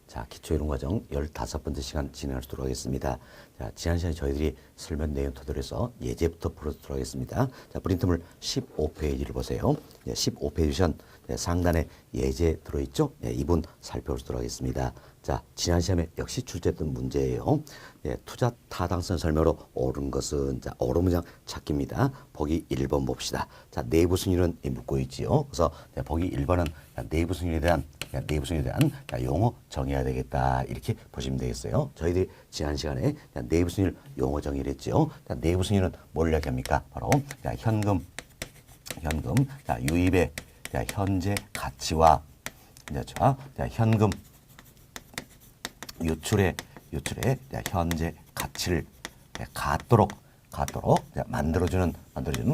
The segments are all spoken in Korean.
자, 기초이론과정 15번째 시간 진행하도록 하겠습니다. 자, 지난 시간에 저희들이 설명 내용 토대로 해서 예제부터 풀어보도록 하겠습니다. 자, 프린트물 15페이지를 보세요. 15페이지 시간 상단에 예제 들어있죠? 이 부분 살펴보도록 하겠습니다. 자, 지난 시간에 역시 출제했던 문제예요. 투자 타당성 설명으로 옳은 것은 자, 옳은 문장 찾기입니다. 보기 1번 봅시다. 자, 내부 순위는 묻고 있지요. 그래서 보기 1번은 내부 순위에 대한 용어 정해야 되겠다. 이렇게 보시면 되겠어요. 저희들이 지난 시간에 내부 순위를 용어 정의를 했죠. 자, 내부 순위는 뭘 이야기합니까? 바로 현금, 유입의 현재 가치와 현금 유출의 현재 가치를 같도록 만들어주는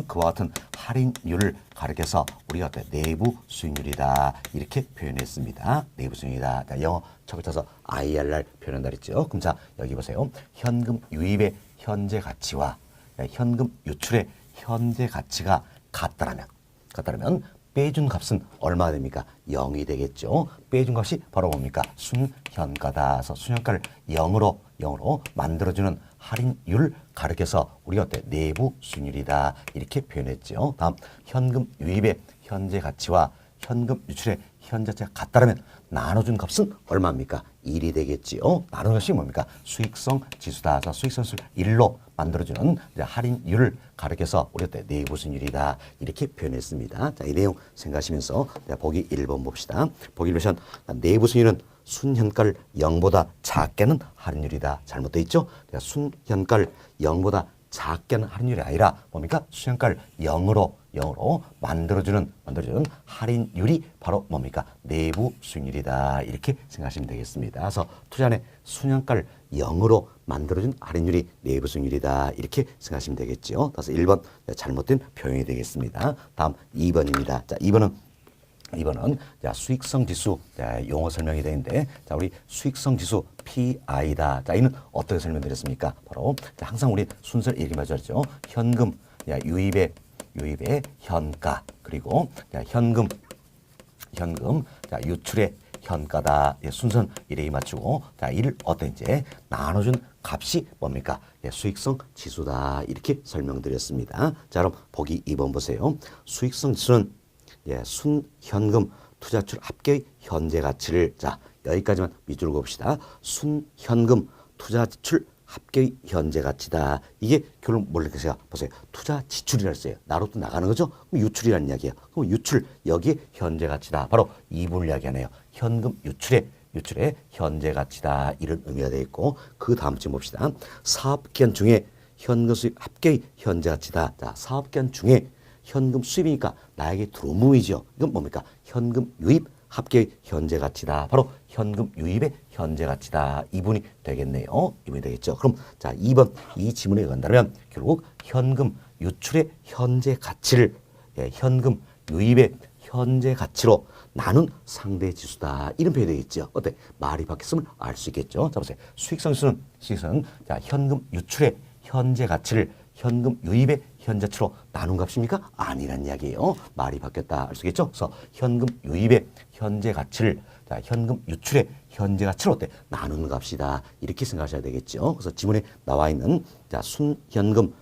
그와 같은 할인율을 가리켜서 우리가 내부 수익률이다 이렇게 표현했습니다. 내부 수익률이다. 자, 영어 척을 쳐서 IRR 표현한다 그랬죠. 그럼 자, 여기 보세요. 현금 유입의 현재 가치와 현금 유출의 현재 가치가 같다라면 빼준 값은 얼마가 됩니까? 0이 되겠죠. 빼준 값이 바로 뭡니까? 순현가다. 그래서 순현가를 0으로 만들어주는 할인율을 가리켜서 우리가 내부 수익률이다. 이렇게 표현했죠. 다음, 현금 유입의 현재 가치와 현금 유출의 현재 가치가 같다면 나눠준 값은 얼마입니까? 1이 되겠지요. 나누는 것이 뭡니까? 수익성 지수다. 그래서 수익성 지수를 1로 만들어주는 할인율을 가리켜서 우리가 내부 수익률이다. 이렇게 표현했습니다. 자, 이 내용 생각하시면서 보기 1번 봅시다. 보기 1번 내부 수익률은 순현가를 0보다 작게는 할인율이다. 잘못되어 있죠? 순현가를 0보다 작게는 할인율이 아니라 뭡니까? 순현가를 0으로 만들어주는 할인율이 바로 뭡니까? 내부 수익률이다. 이렇게 생각하시면 되겠습니다. 그래서 투자의 순현가를 0으로 만들어준 할인율이 내부 수익률이다. 이렇게 생각하시면 되겠죠. 그래서 1번 잘못된 표현이 되겠습니다. 다음 2번입니다. 자, 2번은 수익성 지수 용어 설명이 되는데, 자, 우리 수익성 지수 PI다. 자, 이는 어떻게 설명드렸습니까? 바로 항상 우리 순서를 이렇게 맞췄죠. 현금 유입의 현가, 그리고 현금 유출의 현가다. 순서는 이렇게 맞추고, 자, 이를 어떤지 나눠준 값이 뭡니까? 수익성 지수다. 이렇게 설명드렸습니다. 자, 그럼 보기 2번 보세요. 수익성 지수는 순현금 투자출 합계의 현재 가치를, 자, 여기까지만 밑줄을 봅시다. 순현금 투자출 합계의 현재 가치다. 이게 결론 뭘 내세요? 보세요. 투자 지출이라 했어요. 나로 또 나가는 거죠? 그럼 유출이라는 이야기예요. 그럼 유출, 여기에 현재 가치다. 바로 이분을 이야기하네요. 현금 유출의 현재 가치다. 이런 의미가 되어 있고, 그 다음 쯤 봅시다. 사업기간 중에 현금 수입 합계의 현재 가치다. 자, 사업기간 중에 현금 수입이니까 나에게 들어온 부분이죠. 이건 뭡니까? 현금 유입 합계의 현재 가치다. 바로 현금 유입의 현재 가치다. 이분이 되겠네요. 이분이 되겠죠. 그럼 자, 2번 이 지문에 간다면 결국 현금 유출의 현재 가치를 현금 유입의 현재 가치로 나눈 상대 지수다. 이런 표현이 되겠죠. 어때? 말이 바뀌었음을 알 수 있겠죠. 자, 보세요. 수익성 지수는 자, 현금 유출의 현재 가치를 현금 유입의 현재치로 나눈 값입니까? 아니란 이야기예요. 말이 바뀌었다. 알 수 있겠죠? 그래서 현금 유입의 현재 가치를 자, 현금 유출의 현재 가치로 어때? 나누는 값이다. 이렇게 생각하셔야 되겠죠. 그래서 지문에 나와 있는 자, 순현금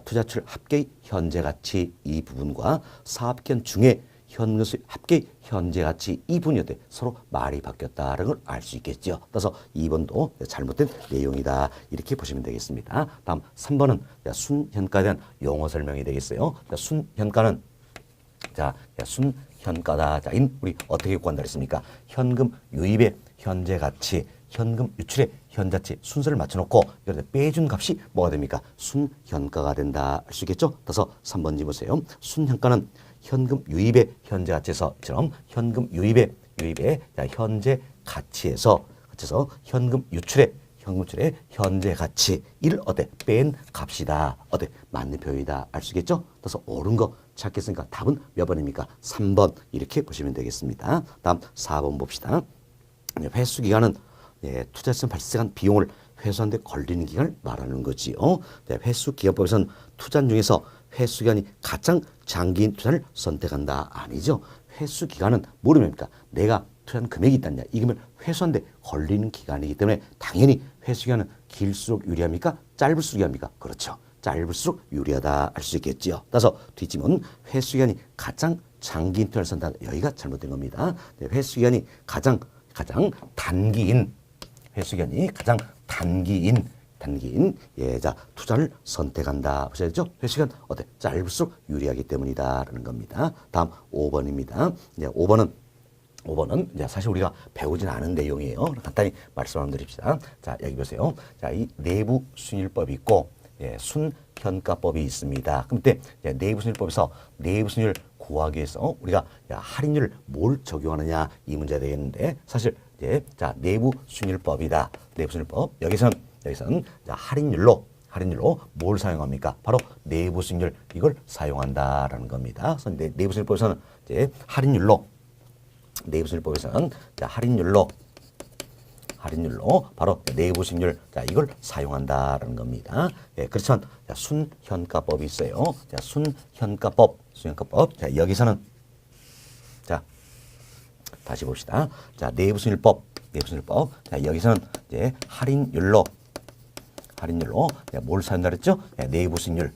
투자출 합계의 현재 가치 이 부분과 사업기간 중에 현금 수입 합계 현재 가치 이 부분이 어때? 서로 말이 바뀌었다는 걸 알 수 있겠죠. 그래서 2번도 잘못된 내용이다. 이렇게 보시면 되겠습니다. 다음 3번은 순현가에 대한 용어 설명이 되겠어요. 순현가는 순현가다. 자, 우리 어떻게 구한다 그랬습니까? 현금 유입의 현재 가치, 현금 유출의 현재 가치 순서를 맞춰놓고 이걸 빼준 값이 뭐가 됩니까? 순현가가 된다. 알 수 있겠죠? 그래서 3번 보세요. 순현가는 현금 유입의 현재 가치에서처럼 현금 유입의 현재 가치에서 현금 유출의 현재 가치 이를 어때? 뺀 값이다. 어때? 맞는 표현이다. 알 수 있겠죠? 그래서 옳은 거 찾겠으니까 답은 몇 번입니까? 3번 이렇게 보시면 되겠습니다. 다음 4번 봅시다. 회수 기간은 투자에서 발생한 비용을 회수하는 데 걸리는 기간을 말하는 거지요. 회수기간법에서는 투자 중에서 회수기간이 가장 장기인 투자를 선택한다. 아니죠. 회수기간은 뭐입니까? 내가 투자한 금액이 있다냐. 이 금액을 회수하는데 걸리는 기간이기 때문에 당연히 회수 기간은 길수록 유리합니까? 짧을수록 유리합니까? 그렇죠. 짧을수록 유리하다 할 수 있겠지요. 따라서 뒷짐은 회수 기간이 가장 장기인 투자를 선다. 여기가 잘못된 겁니다. 네, 회수 기간이 가장 단기인 회수 기간이 가장 단기인 자 투자를 선택한다. 보셔야죠. 회수 기간 어때? 짧을수록 유리하기 때문이다라는 겁니다. 다음 5번입니다. 네, 5번은 이제 사실 우리가 배우진 않은 내용이에요. 간단히 말씀을 드립시다. 자, 여기 보세요. 자, 이 내부 순위율법이 있고 순현가법이 있습니다. 그럼 그때 내부 순위율법에서 내부 순위율 구하기 위해서 우리가 할인율을 뭘 적용하느냐 이 문제가 되겠는데 사실 자, 내부 순위율법이다. 내부 순위율법. 여기서는 자, 할인율로 뭘 사용합니까? 바로 내부 순위율 이걸 사용한다라는 겁니다. 그래서 내부 순위율법에서는 이제 내부 순위율법에서는 자, 할인율로 바로 내부 순위율 자 이걸 사용한다라는 겁니다. 예, 그렇지만 자, 순현가법이 있어요. 자, 순현가법. 자, 여기서는 자 다시 봅시다. 자, 내부 순위율법. 자, 여기서는 이제 할인율로 뭘 사용한다 그랬죠? 자, 내부 순위율.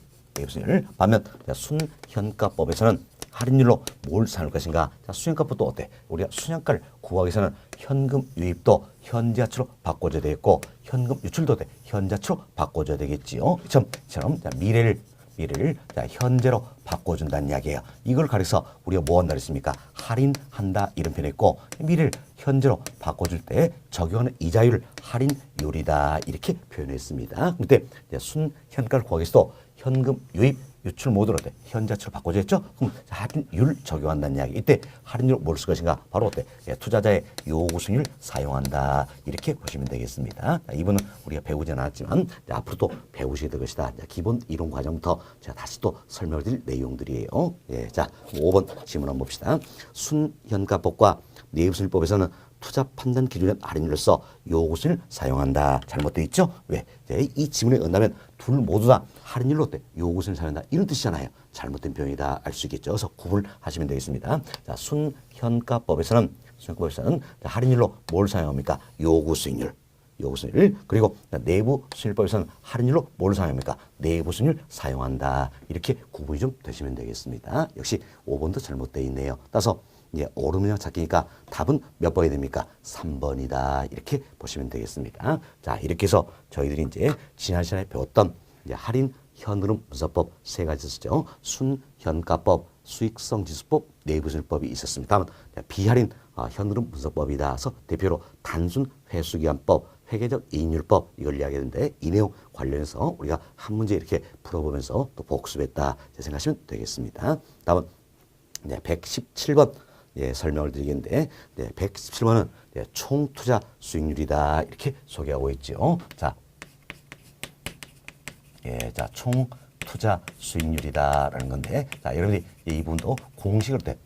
반면 자, 순현가법에서는 할인율로 뭘 사용할 것인가? 자, 순현가법도 어때? 우리가 순현가를 구하기 위해서는 현금 유입도 현재가치로 바꿔줘야 되겠고 현금 유출도 어때? 현재가치로 바꿔줘야 되겠지요. 처럼 자, 미래를 자, 현재로 바꿔준다는 이야기예요. 이걸 가리켜서 우리가 뭐 한다 그랬습니까? 할인한다 이런 표현했고 미래를 현재로 바꿔줄 때 적용하는 이자율을 할인율이다 이렇게 표현했습니다. 그때 순현가를 구하기 위해서도 현금 유입 유출 모드로 어때? 현자치로 바꿔줬죠? 그럼 할인율 적용한다는 이야기. 이때 할인율 뭘 쓸 것인가? 바로 어때? 투자자의 요구 수익률 사용한다. 이렇게 보시면 되겠습니다. 이번은 우리가 배우지는 않았지만 앞으로 또 배우시게 될 것이다. 기본 이론 과정부터 제가 다시 또 설명을 드릴 내용들이에요. 예, 자, 5번 질문 한번 봅시다. 순현가법과 내부순위법에서는 투자 판단 기준의 할인율로서 요구순을 사용한다. 잘못되어 있죠? 왜? 이 지문에 응답하면 둘 모두 다 할인율로 어때? 요구순을 사용한다. 이런 뜻이잖아요. 잘못된 표현이다. 알 수 있겠죠. 그래서 구분하시면 되겠습니다. 자, 순현가법에서는 할인율로 뭘 사용합니까? 요구수익률. 그리고 내부 순위법에서는 할인율로 뭘 사용합니까? 내부 순위를 사용한다. 이렇게 구분이 좀 되시면 되겠습니다. 역시 5번도 잘못되어 있네요. 따라서 이제 오름량 찾기니까 답은 몇 번이 됩니까? 3번이다. 이렇게 보시면 되겠습니다. 자, 이렇게 해서 저희들이 이제 지난 시간에 배웠던 이제 할인 현흐름 분석법 세 가지 있었죠. 순현가법, 수익성지수법, 내부순위법이 있었습니다. 다음은 비할인 현흐름 분석법이다. 그래서 대표로 단순 회수기한법, 회계적 이익률법 이걸 이야기했는데 이 내용 관련해서 우리가 한 문제 이렇게 풀어보면서 또 복습했다 생각하시면 되겠습니다. 다음은 117번 설명을 드리겠는데 117번은 총투자 수익률이다 이렇게 소개하고 있죠. 자, 자, 총투자 수익률이다라는 건데, 자, 여러분들이 이 부분도 공식을 다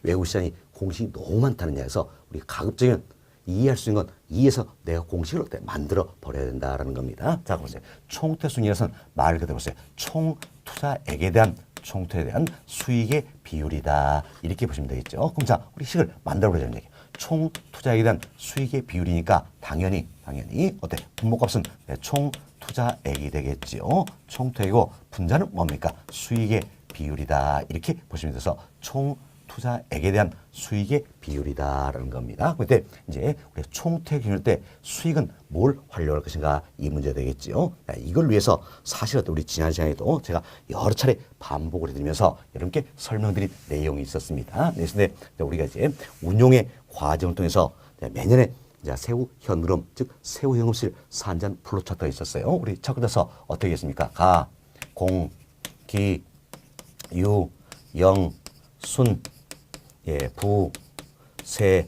외우시자니 공식이 너무 많다는 이야기에서 우리 가급적이면 이해할 수 있는 건 이해해서 내가 공식을 만들어 버려야 된다라는 겁니다. 자, 보세요. 총투자 수익률에서는 말 그대로 보세요. 총투자액에 대한 수익의 비율이다. 이렇게 보시면 되겠죠. 그럼 자, 우리 식을 만들어 보자는 얘기예요. 총투자액에 대한 수익의 비율이니까 당연히 어때? 분모값은 총투자액이 되겠지요. 총투자액이고 분자는 뭡니까? 수익의 비율이다. 이렇게 보시면 돼서 총투자액에 대한 수익의 비율이다라는 겁니다. 그때 이제 우리 총투자액 기준일 때 수익은 뭘 활용할 것인가 이 문제 되겠지요. 이걸 위해서 사실 우리 지난 시간에도 제가 여러 차례 반복을 해드리면서 여러분께 설명드린 내용이 있었습니다. 그런데 우리가 이제 운용의 과정을 통해서 매년에 이제 세후 현흐름, 즉 세후 현금실 산전 플로 차트가 있었어요. 우리 첫 번째서 어떻게 했습니까? 가, 공, 기, 유, 영, 순, 부, 세,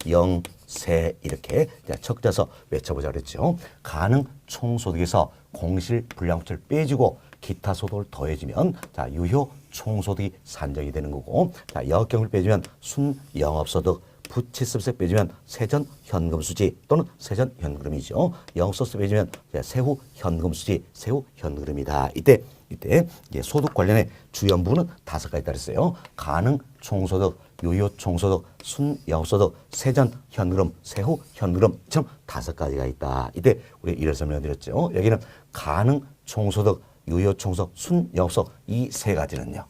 영, 세 이렇게 첫 번째서 외쳐보자 그랬죠. 가능 총소득에서 공실 불량부채를 빼주고 기타 소득을 더해주면 자 유효 총소득이 산정이 되는 거고, 자 영업경을 빼주면 순영업소득, 부채습세 빼주면 세전 현금수지 또는 세전 현금흐름이죠. 영업소득 빼주면 세후 현금수지, 세후 현금흐름이다. 이때 이때 소득 관련의 주연부는 5가지 따르어요. 가능 총소득, 유효 총소득, 순영업소득, 세전 현금, 세후 현금처럼 5가지가 있다. 이때 우리 이를 설명드렸죠. 여기는 가능 총소득, 유효 총소득, 순영업소득 이 3가지는요.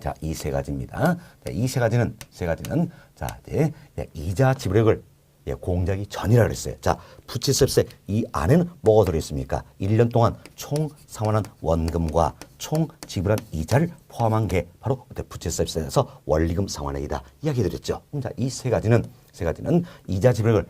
자, 이 3가지입니다. 이 3가지는 자, 이제 이자 지불액을 공제하기 전이라 그랬어요. 자, 부채세세 이 안에는 뭐가 들어있습니까? 1년 동안 총 상환한 원금과 총 지불한 이자를 포함한 게 바로 부채세에서 원리금 상환액이다. 이야기 드렸죠. 자, 이 3가지는 이자 지불액을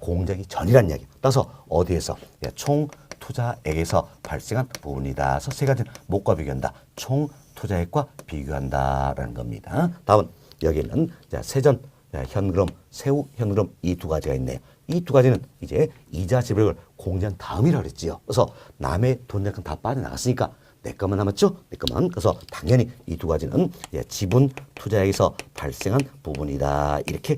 공제하기 전이라는 이야기. 따라서 어디에서 총 투자액에서 발생한 부분이다. 그래서 3가지는 뭐과 비교한다? 총 투자액과 비교한다라는 겁니다. 다음 여기는 자, 세전 현금, 세후 현금 이 2가지가 있네요. 이 2가지는 이제 이자 지불액을 공제한 다음이라고 그랬지요. 그래서 남의 돈 약간 다 빠져나갔으니까 내 것만 남았죠? 내 것만. 그래서 당연히 이 2가지는 지분 투자액에서 발생한 부분이다. 이렇게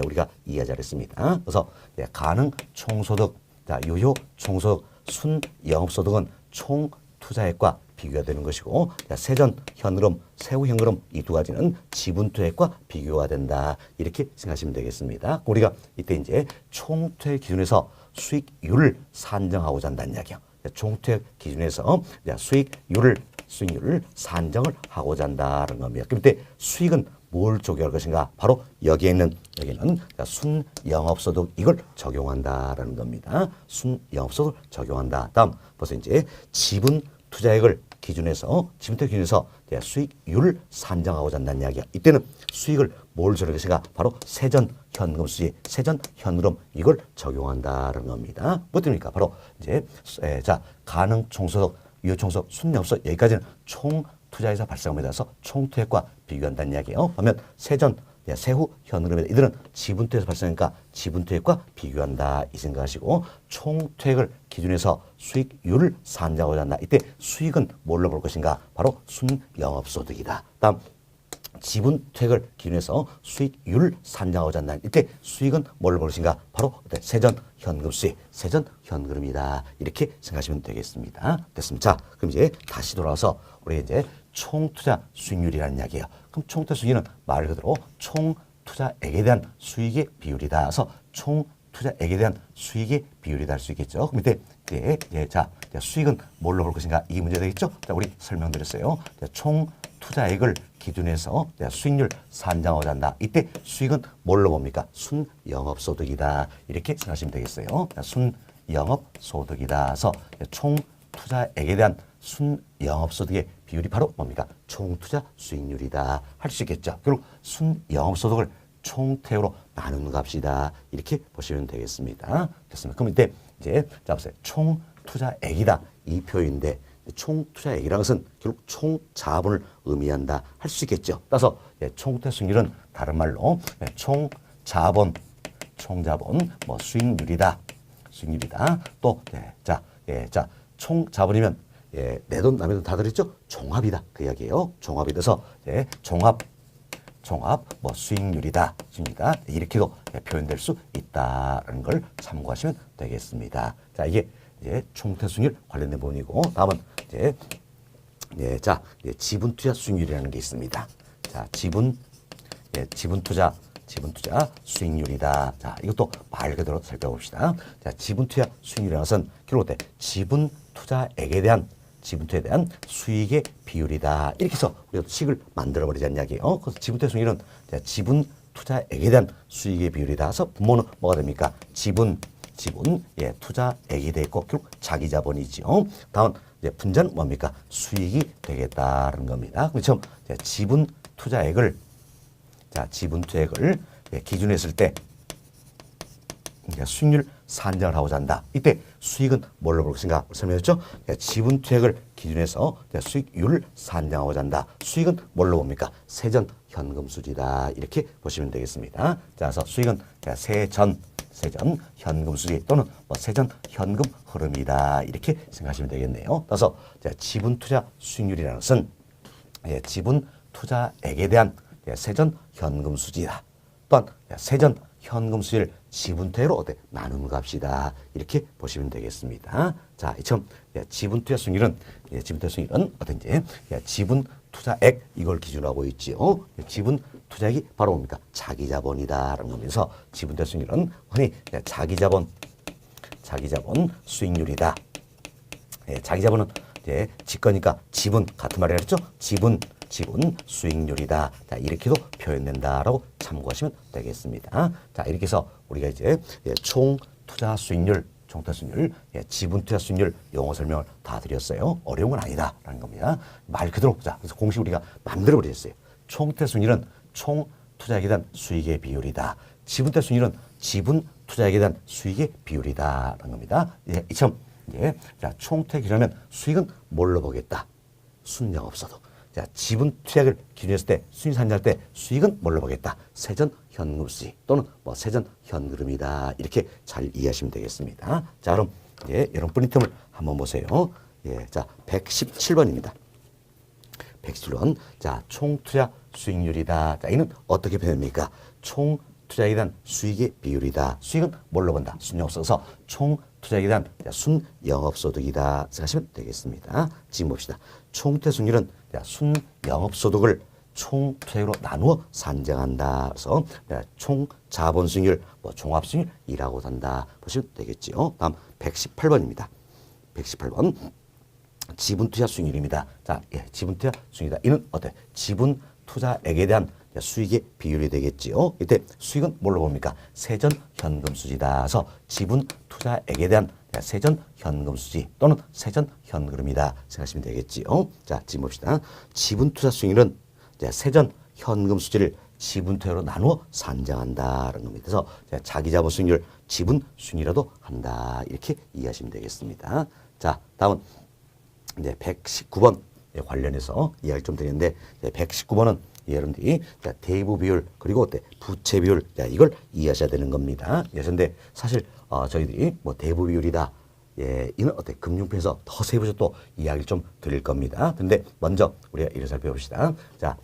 우리가 이해하자 했습니다. 그래서 가능 총소득, 자, 유효 총소득, 순영업소득은 총 투자액과 비교가 되는 것이고, 세전 현금, 세후 현금 이 2가지는 지분 투자액과 비교가 된다. 이렇게 생각하시면 되겠습니다. 우리가 이때 이제 총투자액 기준에서 수익률을 산정하고자 한다는 이야기야. 총투자액 기준에서 수익률을 산정을 하고자 한다는 겁니다. 그럼 이때 수익은 뭘 적용할 것인가? 바로 여기는 순영업소득 이걸 적용한다라는 겁니다. 순영업소득을 적용한다. 다음 벌써 이제 지분 투자액을 기준에서 수익률을 산정하고자 한다는 이야기야. 이때는 수익을 뭘 적용할 것인가? 바로 세전 현금 수지, 세전 현금 이걸 적용한다는 겁니다. 뭐 때문입니까? 바로 이제 자, 가능 총소득, 유효 총소득, 순영업소득 여기까지는 총 투자에서 발생함에 따라서 총투액과 비교한다는 이야기예요. 그러면 세전, 세후 현금입니다. 이들은 지분투에서 발생하니까 지분투액과 비교한다 이 생각하시고, 총투액을 기준해서 수익률을 산정하고자 한다. 이때 수익은 뭘로 볼 것인가? 바로 순영업소득이다. 다음 지분투액을 기준해서 수익률을 산정하고자 한다. 이때 수익은 뭘로 볼 것인가? 바로 세전 현금 수익, 세전 현금이다. 이렇게 생각하시면 되겠습니다. 됐습니다. 자, 그럼 이제 다시 돌아와서 우리 이제 총투자 수익률이라는 이야기예요. 그럼 총투자 수익률은 말 그대로 총투자액에 대한 수익의 비율이다. 그래서 총투자액에 대한 수익의 비율이다 할 수 있겠죠. 그럼 이때 자, 수익은 뭘로 볼 것인가? 이 문제 되겠죠. 자, 우리 설명드렸어요. 총투자액을 기준해서 수익률 산정하고자 한다. 이때 수익은 뭘로 봅니까? 순영업소득이다. 이렇게 생각하시면 되겠어요. 순영업소득이다. 그래서 총투자액에 대한 순영업소득의 비율이 바로 뭡니까? 총투자 수익률이다. 할 수 있겠죠. 결국 순영업소득을 총태우로 나누는 값이다. 이렇게 보시면 되겠습니다. 됐습니다. 그럼 이때 이제 자 보세요. 총투자액이다. 이 표현인데 총투자액이라는 것은 결국 총자본을 의미한다. 할 수 있겠죠. 따라서 총투자 수익률은 다른 말로 총자본 뭐 수익률이다. 또 자, 총자본이면 내 돈 남의 돈 다 들었죠? 종합이다. 그 이야기예요. 종합이 돼서 종합 뭐 수익률이다. 이렇게도 표현될 수 있다는 걸 참고하시면 되겠습니다. 자, 이게 이제 총투자 수익률 관련된 부분이고, 다음은 지분 투자 수익률이라는 게 있습니다. 자, 지분 투자 수익률이다. 자, 이것도 말 그대로 살펴봅시다. 자, 지분 투자 수익률이라는 것은 결국 지분 투자액에 대한 수익의 비율이다. 이렇게 해서 우리가 식을 만들어버리자는 이야기예요. 그래서 지분 투자 수익률은 지분 투자액에 대한 수익의 비율이다. 그래서 분모는 뭐가 됩니까? 지분 투자액이 돼 있고 결국 자기 자본이지요. 다음 분자는 뭡니까? 수익이 되겠다는 겁니다. 그렇죠? 지분 투자액을 기준으로 했을 때 수익률 산정을 하고자 한다. 이때 수익은 뭘로 볼 것인가 설명했죠? 지분 투자액을 기준해서 수익률을 산정하고자 한다. 수익은 뭘로 봅니까? 세전 현금 수지다. 이렇게 보시면 되겠습니다. 자, 그래서 수익은 세전 현금 수지 또는 세전 현금 흐름이다. 이렇게 생각하시면 되겠네요. 따라서 지분 투자 수익률이라는 것은 지분 투자액에 대한 세전 현금 수지다. 또한 세전 현금 수익을 지분투자로 어때? 나누는 값이다. 이렇게 보시면 되겠습니다. 자, 이처럼 지분투자 수익률은 지분투자 수익률은 어떤지 지분 투자액 이걸 기준으로 하고 있지요. 지분 투자액이 바로 뭡니까? 자기자본이다라는 거면서 지분투자 수익률은 흔히 자기자본 수익률이다. 자기자본은 이제 지거니까 지분 같은 말이 했죠. 지분 수익률이다. 자, 이렇게도 표현된다라고 참고하시면 되겠습니다. 자, 이렇게 해서 우리가 이제 총 투자 수익률, 지분 투자 수익률 용어 설명을 다 드렸어요. 어려운 건 아니다라는 겁니다. 말 그대로. 자, 그래서 공식 우리가 만들어 버렸어요. 총 투자 수익률은 총 투자액에 대한 수익의 비율이다. 지분 투자 수익률은 지분 투자액에 대한 수익의 비율이다라는 겁니다. 이처럼 자, 총 투자액이라면 수익은 뭘로 보겠다? 순영업소득. 자, 지분 투자액을 기준했을 때, 수익 산정할 때 수익은 뭘로 보겠다? 세전 현금 수익 또는 세전 현금이다. 이렇게 잘 이해하시면 되겠습니다. 자, 그럼 여러분 뿌리틈을 한번 보세요. 자, 117번입니다. 117번. 자, 총 투자 수익률이다. 자, 이는 어떻게 표현합니까? 총 투자에 대한 수익의 비율이다. 수익은 뭘로 본다? 순영업소득에서 총 투자에 대한 순영업소득이다 생각하시면 되겠습니다. 지금 봅시다. 총 투자 수익률은 순영업소득을 총 투자액으로 나누어 산정한다. 그래서 총 자본 수익률, 종합 수익률이라고 한다. 보시면 되겠지요. 다음 118번입니다. 118번. 지분 투자 수익률입니다. 자, 지분 투자 수익이다. 이는 어때? 지분 투자액에 대한 수익의 비율이 되겠지요. 이때 수익은 뭘로 봅니까? 세전 현금 수지다. 그래서 지분 투자액에 대한 세전 현금 수지 또는 세전 현금이다 생각하시면 되겠지요. 자, 지금 봅시다. 지분 투자 수익률은 세전 현금 수지를 지분 투자로 나누어 산정한다라는 겁니다. 그래서 자기 자본 수익률, 지분 수익률이라도 한다. 이렇게 이해하시면 되겠습니다. 자, 다음은 이제 119번 관련해서 이야기를 좀 드리는데 119번은 여러분들이 대부 비율 그리고 부채 비율 이걸 이해하셔야 되는 겁니다. 그런데 사실 저희들이 대부 비율이다. 이는 금융편에서 더 세부적으로 또 이야기를 좀 드릴 겁니다. 근데 먼저 우리가 이를 살펴봅시다. 자,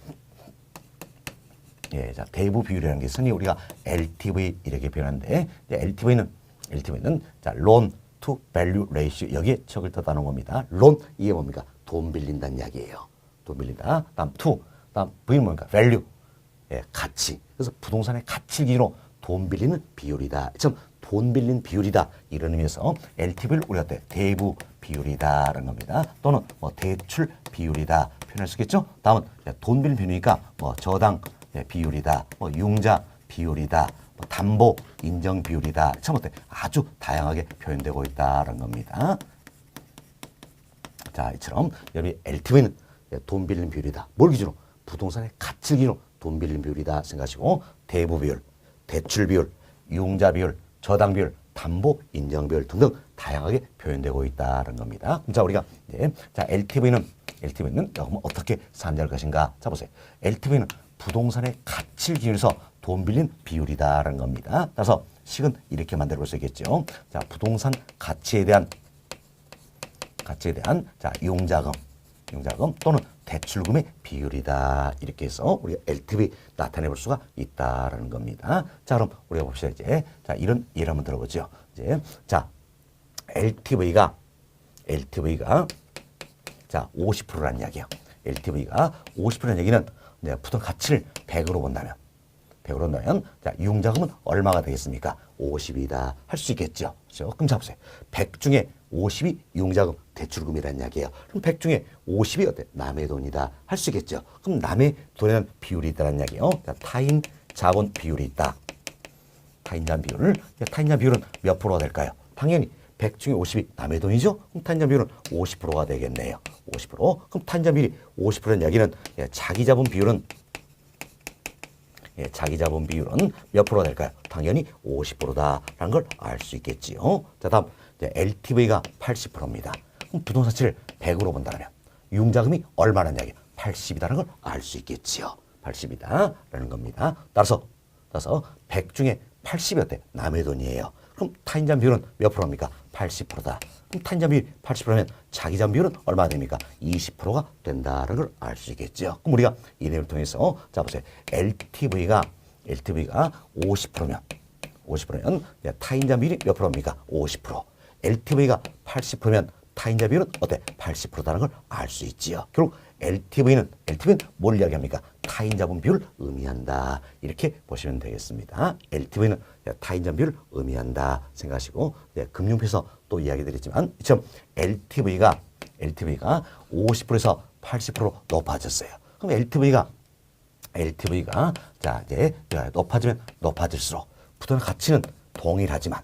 자, 대부 비율이라는 게 흔히 우리가 LTV 이렇게 표현하는데 LTV는 자, loan to value ratio 여기에 척을 떠다는 겁니다. loan 이게 뭡니까? 돈 빌린다는 이야기예요. 돈 빌린다. 다음 V는 뭡니까? value. 가치. 그래서 부동산의 가치 기준으로 돈 빌리는 비율이다. 참 돈 빌린 비율이다. 이런 의미에서 LTV를 우리가 대부 비율이다라는 겁니다. 또는 대출 비율이다. 표현할 수 있겠죠? 다음은 돈 빌린 비율이니까 저당 비율이다. 융자 비율이다. 담보 인정 비율이다. 참 아주 다양하게 표현되고 있다라는 겁니다. 자, 이처럼 여러분이 LTV는 돈 빌린 비율이다. 뭘 기준으로? 부동산의 가치 기준으로 돈 빌린 비율이다 생각하시고 대부 비율, 대출 비율, 융자 비율, 저당 비율, 담보 인정 비율 등등 다양하게 표현되고 있다는 겁니다. 자, 우리가 자, LTV는 어떻게 산정할 것인가? 자, 보세요. LTV는 부동산의 가치를 기준해서 돈 빌린 비율이다라는 겁니다. 따라서 식은 이렇게 만들어 볼 수 있겠죠. 자, 부동산 가치에 대한 자, 융자금 또는 대출금의 비율이다. 이렇게 해서 우리가 LTV 나타내 볼 수가 있다라는 겁니다. 자, 그럼 우리가 봅시다. 이제 자, 이런 예를 한번 들어보죠. 이제 자, LTV가 자, 50%라는 이야기예요. LTV가 50%라는 얘기는 부동 가치를 100으로 본다면 자, 융자금은 얼마가 되겠습니까? 50이다. 할 수 있겠죠. 그렇죠? 그럼 잡으세요. 100 중에 50이 융자금, 대출금이라는 이야기예요. 그럼 100 중에 50이 남의 돈이다. 할 수 있겠죠. 그럼 남의 돈에 대한 비율이 있다는 이야기예요. 자, 타인 자본 비율이 있다. 타인 자본 비율은 몇 프로가 될까요? 당연히 100 중에 50이 남의 돈이죠. 그럼 타인 자본 비율은 50%가 되겠네요. 50%. 그럼 타인 자본 비율이 50%는 이야기는 자기 자본 비율은 몇 프로가 될까요? 당연히 50%다라는 걸 알 수 있겠지요. 자, 다음 LTV가 80%입니다. 그럼 부동산 가치를 100으로 본다면 융자금이 얼마나 이야기? 80이다라는 걸 알 수 있겠지요. 80이다라는 겁니다. 따라서 100 중에 80이 남의 돈이에요. 그럼 타인자본 비율은 몇 프로입니까? 80%다. 그럼 타인자본 비율이 80%면 자기자본 비율은 얼마나 됩니까? 20%가 된다는 걸 알 수 있겠죠. 그럼 우리가 이 내용을 통해서 자, 보세요. LTV가 50%면 50%면 타인자 비율이 몇 프로입니까? 50%. LTV가 80%면 타인자 비율은 어때? 80%다는 걸 알 수 있지요. 결국 LTV는 뭘 이야기합니까? 타인자본 비율을 의미한다. 이렇게 보시면 되겠습니다. LTV는 타인자 비율을 의미한다 생각하시고, 금융표에서 또 이야기 드렸지만 이처럼 LTV가 50%에서 80% 높아졌어요. 그럼 LTV가 자 이제 높아지면 높아질수록 부동산 가치는 동일하지만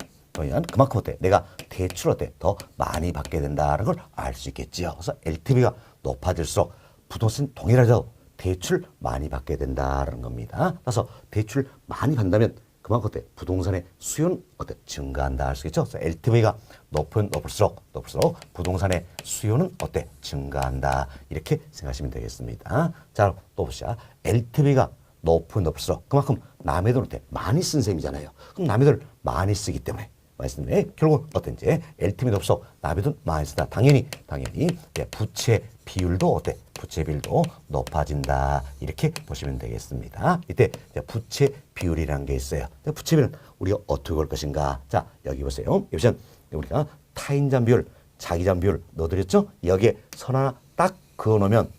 그만큼 어때? 내가 대출 어때? 더 많이 받게 된다는 걸 알 수 있겠지요. 그래서 LTV가 높아질수록 부동산 동일하죠. 대출 많이 받게 된다는 겁니다. 그래서 대출 많이 받는다면 그만큼 어때? 부동산의 수요는 어때? 증가한다 할 수 있겠죠. 그래서 LTV가 높을수록 부동산의 수요는 어때? 증가한다. 이렇게 생각하시면 되겠습니다. 자, 또 보시자. LTV가 높을수록 그만큼 남의 돈을 많이 쓴 셈이잖아요. 그럼 남의 돈을 많이 쓰기 때문에 결국 어떤지 LTV 높을수록 남의 돈 많이 쓰다. 당연히 부채 비율도 어때? 부채 비율도 높아진다. 이렇게 보시면 되겠습니다. 이때 부채 비율이라는 게 있어요. 부채 비율은 우리가 어떻게 볼 것인가? 자, 여기 보세요. 여기서 우리가 타인자 비율, 자기자 비율 넣어드렸죠? 여기에 선 하나 딱 그어놓으면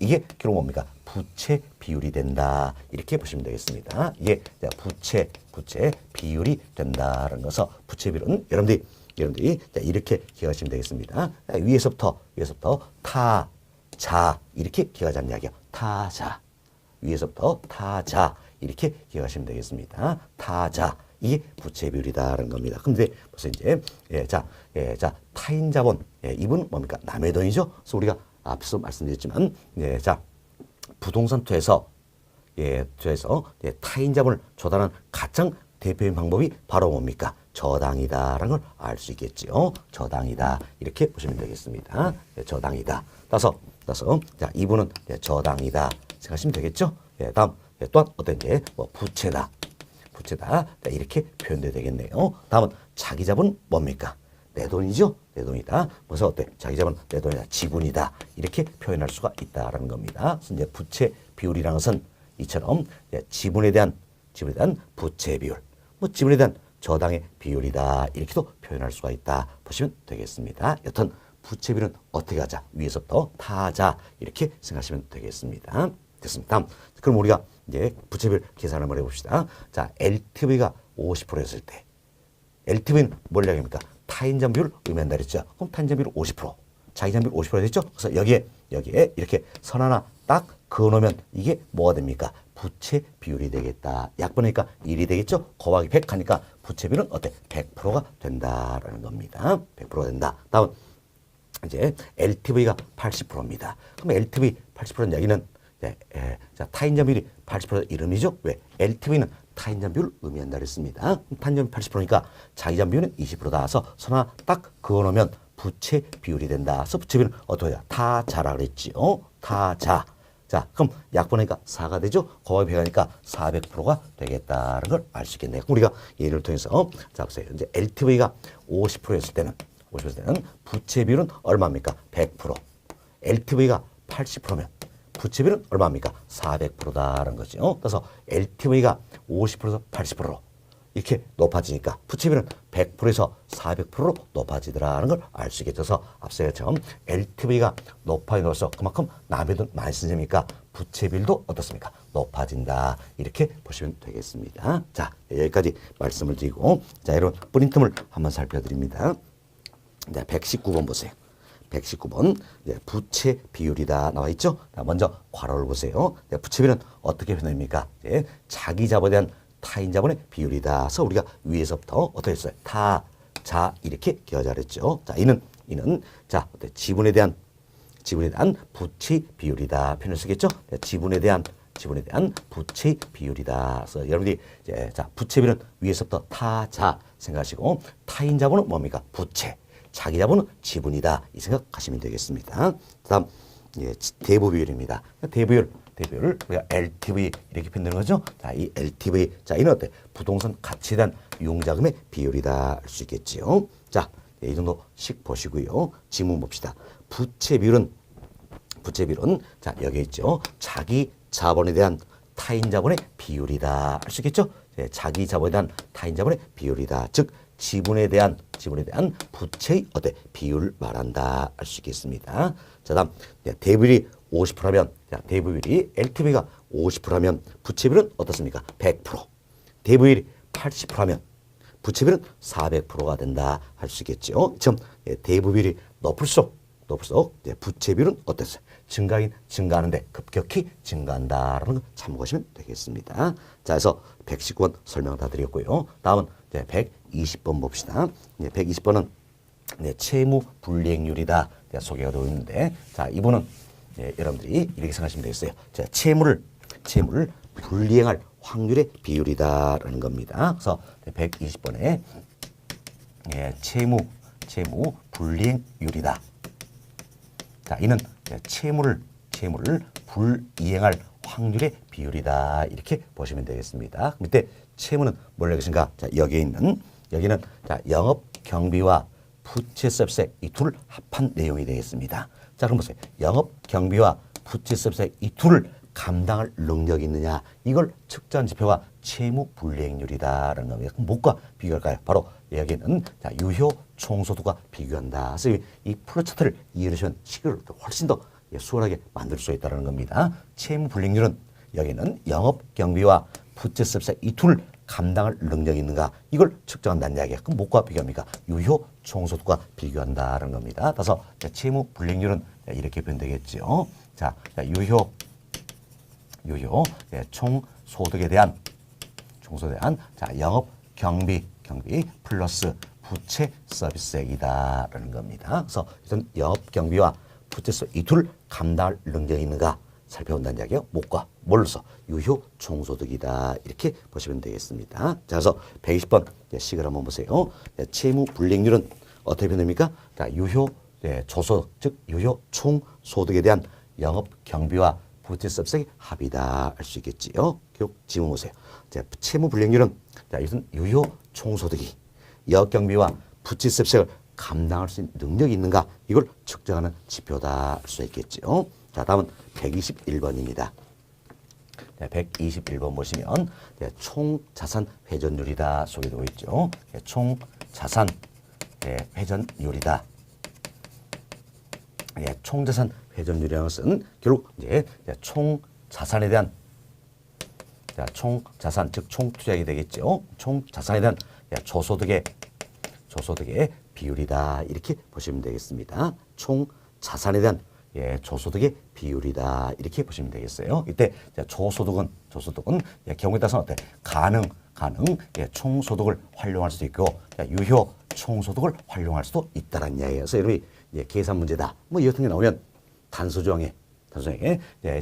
이게 결국 뭡니까? 부채 비율이 된다. 이렇게 보시면 되겠습니다. 이게 부채 비율이 된다는 것은 부채 비율은 여러분들이 이렇게 기억하시면 되겠습니다. 위에서부터 타자 이렇게 기억하자는 이야기요. 타자 위에서부터 타자 이렇게 기억하시면 되겠습니다. 타자 이게 부채 비율이다라는 겁니다. 근데 벌써 이제 자 타인 자본 이분 뭡니까? 남의 돈이죠. 그래서 우리가 앞서 말씀드렸지만 자 부동산 투자에서 타인 자본을 조달하는 가장 대표적인 방법이 바로 뭡니까? 저당이다라는 걸 알 수 있겠지요. 저당이다 이렇게 보시면 되겠습니다. 저당이다. 따라서 자 이분은 저당이다 생각하시면 되겠죠. 다음 또한 어떤지 부채다 이렇게 표현돼야 되겠네요. 다음은 자기 자본 뭡니까? 내 돈이죠. 내 돈이다. 그래서 어때? 자기 자본 내 돈이다. 지분이다. 이렇게 표현할 수가 있다라는 겁니다. 그래서 이제 부채 비율이라는 것은 이처럼 지분에 대한 부채 비율, 지분에 대한 저당의 비율이다. 이렇게도 표현할 수가 있다. 보시면 되겠습니다. 여튼 부채 비율은 어떻게 하자? 위에서부터 타자 이렇게 생각하시면 되겠습니다. 됐습니다. 다음 그럼 우리가 이제 부채 비율 계산을 한번 해봅시다. 자, LTV가 50%였을 때 LTV는 뭘 이야기합니까? 타인자 비율을 의미한다 그랬죠. 그럼 타인자 비율 50%, 자기자 비율 50% 됐죠. 그래서 여기에 이렇게 선 하나 딱 그어놓으면 이게 뭐가 됩니까? 부채 비율이 되겠다. 약분하니까 1이 되겠죠. 곱하기 100 하니까 부채 비율은 어때? 100%가 된다라는 겁니다. 100%가 된다. 다음 이제 LTV가 80%입니다. 그럼 LTV 80%는 여기는 자 타인자 비율이 80% 이름이죠. 왜? LTV는 타인자 비율을 의미한다 그랬습니다. 타인자 비율 80%니까 자기자 비율은 20%다. 그래서 선 하나 딱 그어놓으면 부채 비율이 된다. 그래서 부채 비율은 어떻게 해야? 타자라 그랬지요. 타자. 자, 그럼 약분하니까 4가 되죠. 곱하기 100하니까 400%가 되겠다는 걸 알 수 있겠네요. 그럼 우리가 예를 통해서 자 보세요. 이제 LTV가 50%였을 때는 부채 비율은 얼마입니까? 100%. LTV가 80%면 부채 비율은 얼마입니까? 400%다라는 거죠. 그래서 LTV가 50%에서 80% 이렇게 높아지니까 부채 비율은 100%에서 400%로 높아지더라는 걸 알 수 있겠죠. 그래서 앞서처럼 LTV가 높아질수록 그만큼 남의 돈 많이 쓰니까 부채 비율도 어떻습니까? 높아진다. 이렇게 보시면 되겠습니다. 자, 여기까지 말씀을 드리고 자, 여러분 프린트물 한번 살펴드립니다. 자, 119번 보세요. 119번 부채 비율이다 나와 있죠. 먼저 괄호를 보세요. 부채 비율은 어떻게 표현됩니까? 자기 자본에 대한 타인 자본의 비율이다. 그래서 우리가 위에서부터 어떻게 했어요? 타자 이렇게 기억하자 그랬죠. 자, 이는 자 지분에 대한 부채 비율이다 표현을 쓰겠죠. 지분에 대한 부채 비율이다. 그래서 여러분들이 자 부채 비율은 위에서부터 타자 생각하시고 타인 자본은 뭡니까? 부채. 자기 자본은 지분이다. 이 생각하시면 되겠습니다. 다음 대부 비율입니다. 대부율을 우리가 LTV 이렇게 표현되는 거죠. 자, 이 LTV 자 이는 어때? 부동산 가치에 대한 융자금의 비율이다 할 수 있겠지요. 자, 이 정도씩 보시고요. 지문 봅시다. 부채 비율은 자 여기 있죠. 자기 자본에 대한 타인 자본의 비율이다 할 수 있겠죠. 자기 자본에 대한 타인 자본의 비율이다. 즉 지분에 대한 부채의 어때 비율을 말한다 할 수 있겠습니다. 자, 다음 대부율이 50%라면 대부율이 LTV가 50%라면 부채비율은 어떻습니까? 100%. 대부율이 80%라면 부채비율은 400%가 된다 할 수 있겠죠. 지금 대부율이 높을수록 부채비율은 어땠어요? 증가하는데 급격히 증가한다라는 거 참고하시면 되겠습니다. 자, 그래서 119번 설명 다 드렸고요. 다음은 120번 봅시다. 120번은 채무 불이행률이다 소개가 되어 있는데, 자, 이분은 여러분들이 이렇게 생각하시면 되겠어요. 자, 채무를 불이행할 확률의 비율이다라는 겁니다. 그래서 120번에 채무 불이행률이다. 자, 이는 채무를 불이행할 확률의 비율이다 이렇게 보시면 되겠습니다. 밑에 채무는 뭐라고 하신가? 자, 여기는 자, 영업 경비와 부채 서비스액 이 둘을 합한 내용이 되겠습니다. 자, 그럼 보세요. 영업 경비와 부채 서비스액 이 둘을 감당할 능력이 있느냐, 이걸 측정한 지표가 채무 불이행률이다라는 겁니다. 그럼 뭐가 비교할까요? 바로 여기는 자, 유효 총소득과 비교한다. 그래서 이 플로차트를 이해하시면 시계를 훨씬 더 수월하게 만들 수 있다는 겁니다. 채무 불이행률은 여기는 영업 경비와 부채 서비스 이 둘을 감당할 능력이 있는가, 이걸 측정한다는 이야기예요. 그럼 뭐과 비교합니까? 유효 총소득과 비교한다는 겁니다. 따라서 채무 불이행률은 이렇게 표현되겠죠. 자, 유효 총소득에 대한 자, 영업 경비 플러스 부채 서비스액이다라는 겁니다. 그래서 일단 영업 경비와 부채 서비스 이 둘을 감당할 능력이 있는가 살펴본다는 이야기예요. 뭐과 뭘로서? 유효 총소득이다 이렇게 보시면 되겠습니다. 자, 그래서 120번 식을 한번 보세요. 채무 불이행률은 어떻게 표현됩니까? 자, 유효 조소득 즉 유효 총소득에 대한 영업 경비와 부채 서비스의 합이다 할 수 있겠지요. 교육 지문 보세요. 자, 채무 불이행률은 자, 이것은 유효 총소득이 영업 경비와 부채 서비스를 감당할 수 있는 능력이 있는가, 이걸 측정하는 지표다 할 수 있겠지요. 자, 다음은 121번입니다. 121번 보시면 총자산 회전율이다 소개되고 있죠. 총자산 회전율이다. 총자산 회전율이라는 것은 결국 이제 총자산에 대한 총자산 즉 총투자액이 되겠죠. 총자산에 대한 조소득의 비율이다 이렇게 보시면 되겠습니다. 총자산에 대한 조소득의 비율이다 이렇게 보시면 되겠어요. 이때 조소득은 경우에 따라서 어때? 가능 총소득을 활용할 수도 있고 유효 총소득을 활용할 수도 있다는 이야기예요. 그래서 여러분이 계산 문제다 뭐 이 같은 게 나오면 단수조항에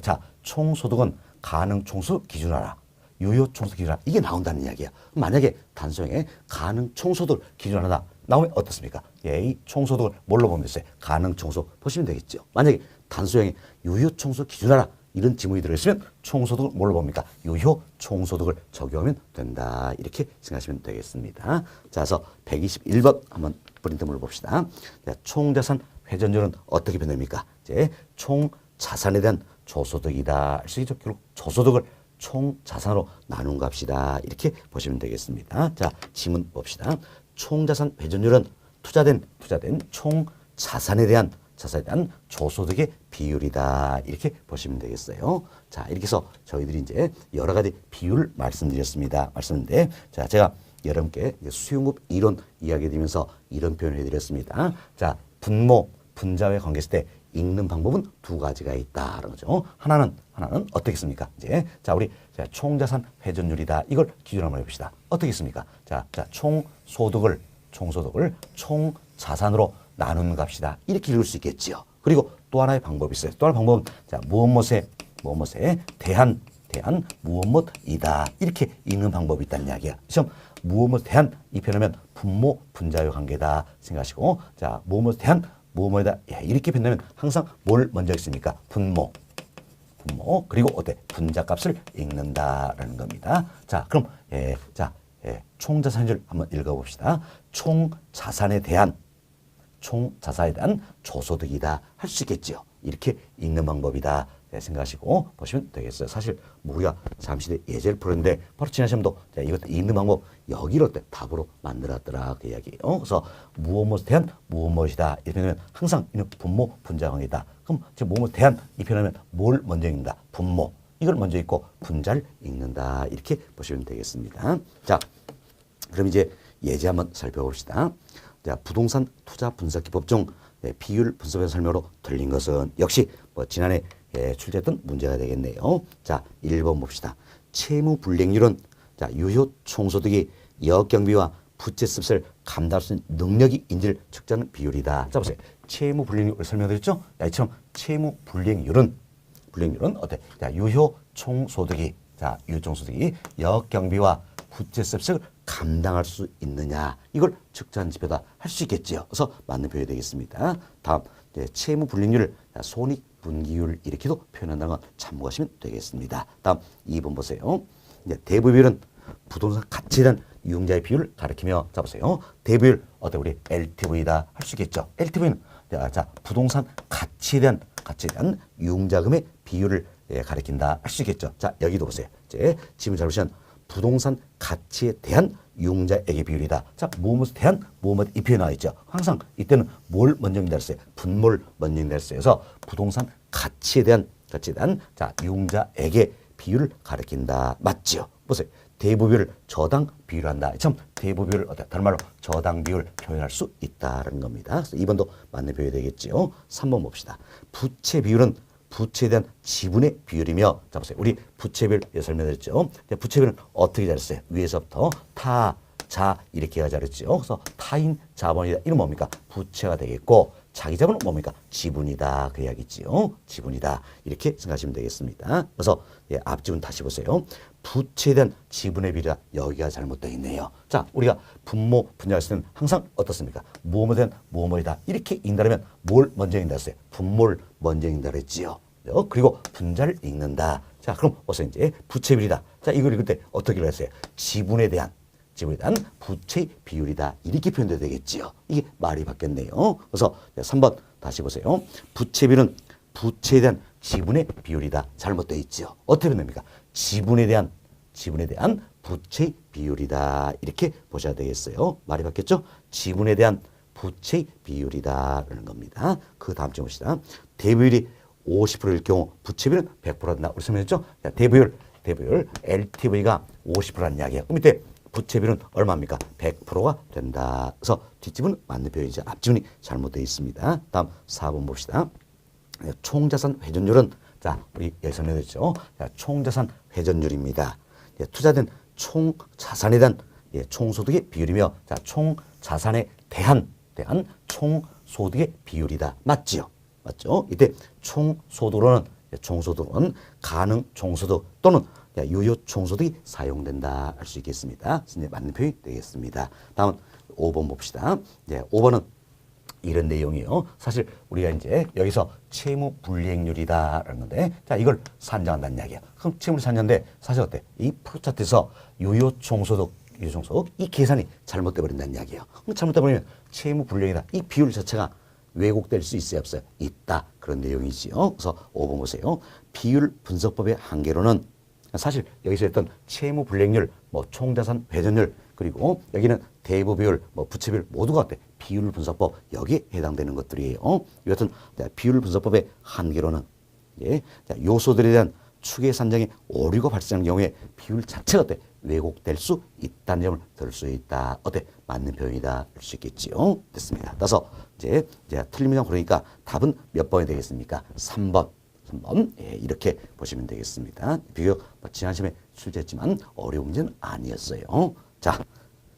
자, 총소득은 가능 총소득 기준하라, 유효 총소득 기준하라, 이게 나온다는 이야기야. 만약에 단수조항에 가능 총소득 기준하다 나오면 어떻습니까? 이 총소득을 뭘로 보면 되겠어요? 가능 총소득 보시면 되겠죠. 만약에 단수조항에 유효 총소득 기준하라 이런 지문이 들어있으면 총소득을 뭘로 봅니까? 유효 총소득을 적용하면 된다 이렇게 생각하시면 되겠습니다. 자, 그래서 121번 한번 프린트물을 봅시다. 자, 총자산 회전율은 어떻게 변합니까? 이제 총자산에 대한 조소득이다 할 수 있죠. 결국 조소득을 총자산으로 나눈 값이다 이렇게 보시면 되겠습니다. 자, 지문 봅시다. 총자산 회전율은 투자된 총자산에 대한 조소득의 비율이다 이렇게 보시면 되겠어요. 자, 이렇게 해서 저희들이 이제 여러 가지 비율을 말씀드렸는데, 자, 제가 여러분께 수용급 이론 이야기 드리면서 이런 표현을 해드렸습니다. 자, 분자에 관계했을 때 읽는 방법은 두 가지가 있다라는 거죠. 하나는 어떻겠습니까? 이제 우리 총자산 회전율이다 이걸 기준으로 한번 해봅시다. 어떻겠습니까? 자, 총소득을 총자산으로 나누는 값이다 이렇게 읽을 수 있겠지요. 그리고 또 하나의 방법이 있어요. 또 하나의 방법은 자, 무엇에 대한 무엇이다 이렇게 읽는 방법이 있다는 이야기야. 시험 무엇에 대한 이 표현하면 분자의 관계다 생각하시고, 자, 무엇에 대한 무엇에다 이렇게 표현하면 항상 뭘 먼저 읽습니까? 분모 그리고 어때? 분자값을 읽는다라는 겁니다. 자, 그럼 총자산율 한번 읽어봅시다. 총자산에 대한 조소득이다 할 수 있겠죠. 이렇게 읽는 방법이다 생각하시고 보시면 되겠어요. 사실 뭐 우리가 잠시 예제를 풀었는데 바로 지난 시험도 이것도 있는 방법 여기로 답으로 만들었더라 그 이야기예요. 그래서 무엇무엇에 대한 무엇무엇이다 이 표현은 항상 이는 분모 분자관이다. 그럼 지금 무엇무엇에 대한 이 표현하면 뭘 먼저 읽는다? 분모. 이걸 먼저 읽고 분자를 읽는다. 이렇게 보시면 되겠습니다. 자, 그럼 이제 예제 한번 살펴봅시다. 자, 부동산 투자 분석 기법 중 비율 분석의 설명으로 틀린 것은 역시 뭐 지난해 출제했던 문제가 되겠네요. 자, 1번 봅시다. 채무 불이익률은 자, 유효 총소득이 역경비와 부채 습세를 감당할 수 있는 능력이 인지를 측정하는 비율이다. 자, 보세요. 채무 불이익률을 설명드렸죠? 자, 이처럼 채무 불이익률은 어때? 자, 유효 총소득이 역경비와 부채 습세를 감당할 수 있느냐 이걸 측정한 지표다 할 수 있겠지요. 그래서 맞는 표현이 되겠습니다. 다음 채무 불이익률을 손익분기율 이렇게도 표현한다는 건 참고하시면 되겠습니다. 다음 2번 보세요. 이제 대부비율은 부동산 가치에 대한 유용자의 비율을 가리키며 자 보세요. 대부비율 어때 우리 LTV다 할 수 있겠죠. LTV는 자 부동산 가치에 대한 유용자금의 비율을 가리킨다 할 수 있겠죠. 자 여기도 보세요. 이제 지금 잘 보시면 부동산 가치에 대한 유용자에게 비율이다. 자, 무엇에 대한 무엇 이 표현 나와 있죠. 항상 이때는 뭘 먼저 읽는다 했어요. 분모를 먼저 읽는다 했어요. 그래서 부동산 가치에 대한 자, 유용자에게 비율을 가리킨다. 맞지요? 보세요. 대부비율을 저당 비율한다. 참 대부비율을 다른 말로 저당 비율 표현할 수 있다는 겁니다. 그래서 2번도 맞는 표현이 되겠지요. 3번 봅시다. 부채 비율은 부채에 대한 지분의 비율이며 자 보세요. 우리 부채비율 설명드렸죠. 부채비율은 어떻게 잘했어요? 위에서부터 타, 자 이렇게 잘했죠. 그래서 타인 자본이다. 이건 뭡니까? 부채가 되겠고 자기 자본은 뭡니까? 지분이다. 그 이야기지요. 지분이다. 이렇게 생각하시면 되겠습니다. 그래서 앞지분 다시 보세요. 부채에 대한 지분의 비율이다. 여기가 잘못되어 있네요. 자, 우리가 분모 분야할 때는 항상 어떻습니까? 무엇에 대한 무엇이다. 이렇게 읽는다면 뭘 먼저 읽는다 했어요? 분모를 먼저 읽는다 그랬지요. 그리고 분자를 읽는다. 자, 그럼 어서 이제 부채 비율이다. 자, 이걸 읽을 때 어떻게 했어요? 지분에 대한 부채 비율이다. 이렇게 표현돼야 되겠지요. 이게 말이 바뀌었네요. 그래서 3번 다시 보세요. 부채 비율은 부채에 대한 지분의 비율이다. 잘못되어 있지요. 어떻게 됩니까? 지분에 대한 부채 비율이다. 이렇게 보셔야 되겠어요. 말이 바뀌었죠? 지분에 대한 부채 비율이다라는 겁니다. 그 다음 점 봅시다. 대부율이 50%일 경우 부채비율은 100%다. 우리 설명했죠? 대부율 LTV가 50%라는 이야기예요. 그럼 이때 부채비율은 얼마입니까? 100%가 된다. 그래서 뒷집은 맞는 표현이죠. 앞집은 잘못되어 있습니다. 다음 4번 봅시다. 총자산 회전율은 자 우리 여기 설명했죠. 총자산 회전율입니다. 투자된 총자산에 대한 총소득의 비율이며 자 총자산에 대한 총소득의 비율이다. 맞지요? 맞죠? 이때 총소득으로는 가능 총소득 또는 유효 총소득이 사용된다 할 수 있겠습니다. 그래서 맞는 표현이 되겠습니다. 다음 5번 봅시다. 5번은 이런 내용이에요. 사실 우리가 이제 여기서 채무 불이익률이다라는 건데, 자 이걸 산정한다는 이야기야. 그럼 채무를 산정하는데 사실 어때? 이 프로차트에서 유효 총소득 이 계산이 잘못돼 버린다는 이야기예요. 그럼 잘못돼 버리면 채무 불이익이다. 이 비율 자체가 왜곡될 수 있어요, 없어요? 있다. 그런 내용이지요. 그래서 5번 보세요. 비율 분석법의 한계로는 사실 여기서 했던 채무 불이익률, 총자산 회전율, 그리고 여기는 대부 비율, 부채 비율 모두가 어때? 비율 분석법 여기에 해당되는 것들이에요. 여하튼 비율 분석법의 한계로는 요소들에 대한 추계 산정에 오류가 발생하는 경우에 비율 자체가 어때? 왜곡될 수 있다는 점을 들을 수 있다. 어때? 맞는 표현이다 할 수 있겠지요. 됐습니다. 따라서 이제 틀림이랑 그러니까 답은 몇 번이 되겠습니까? 3번. 이렇게 보시면 되겠습니다. 비교적 지난 시험에 출제했지만 어려운 문제는 아니었어요. 자,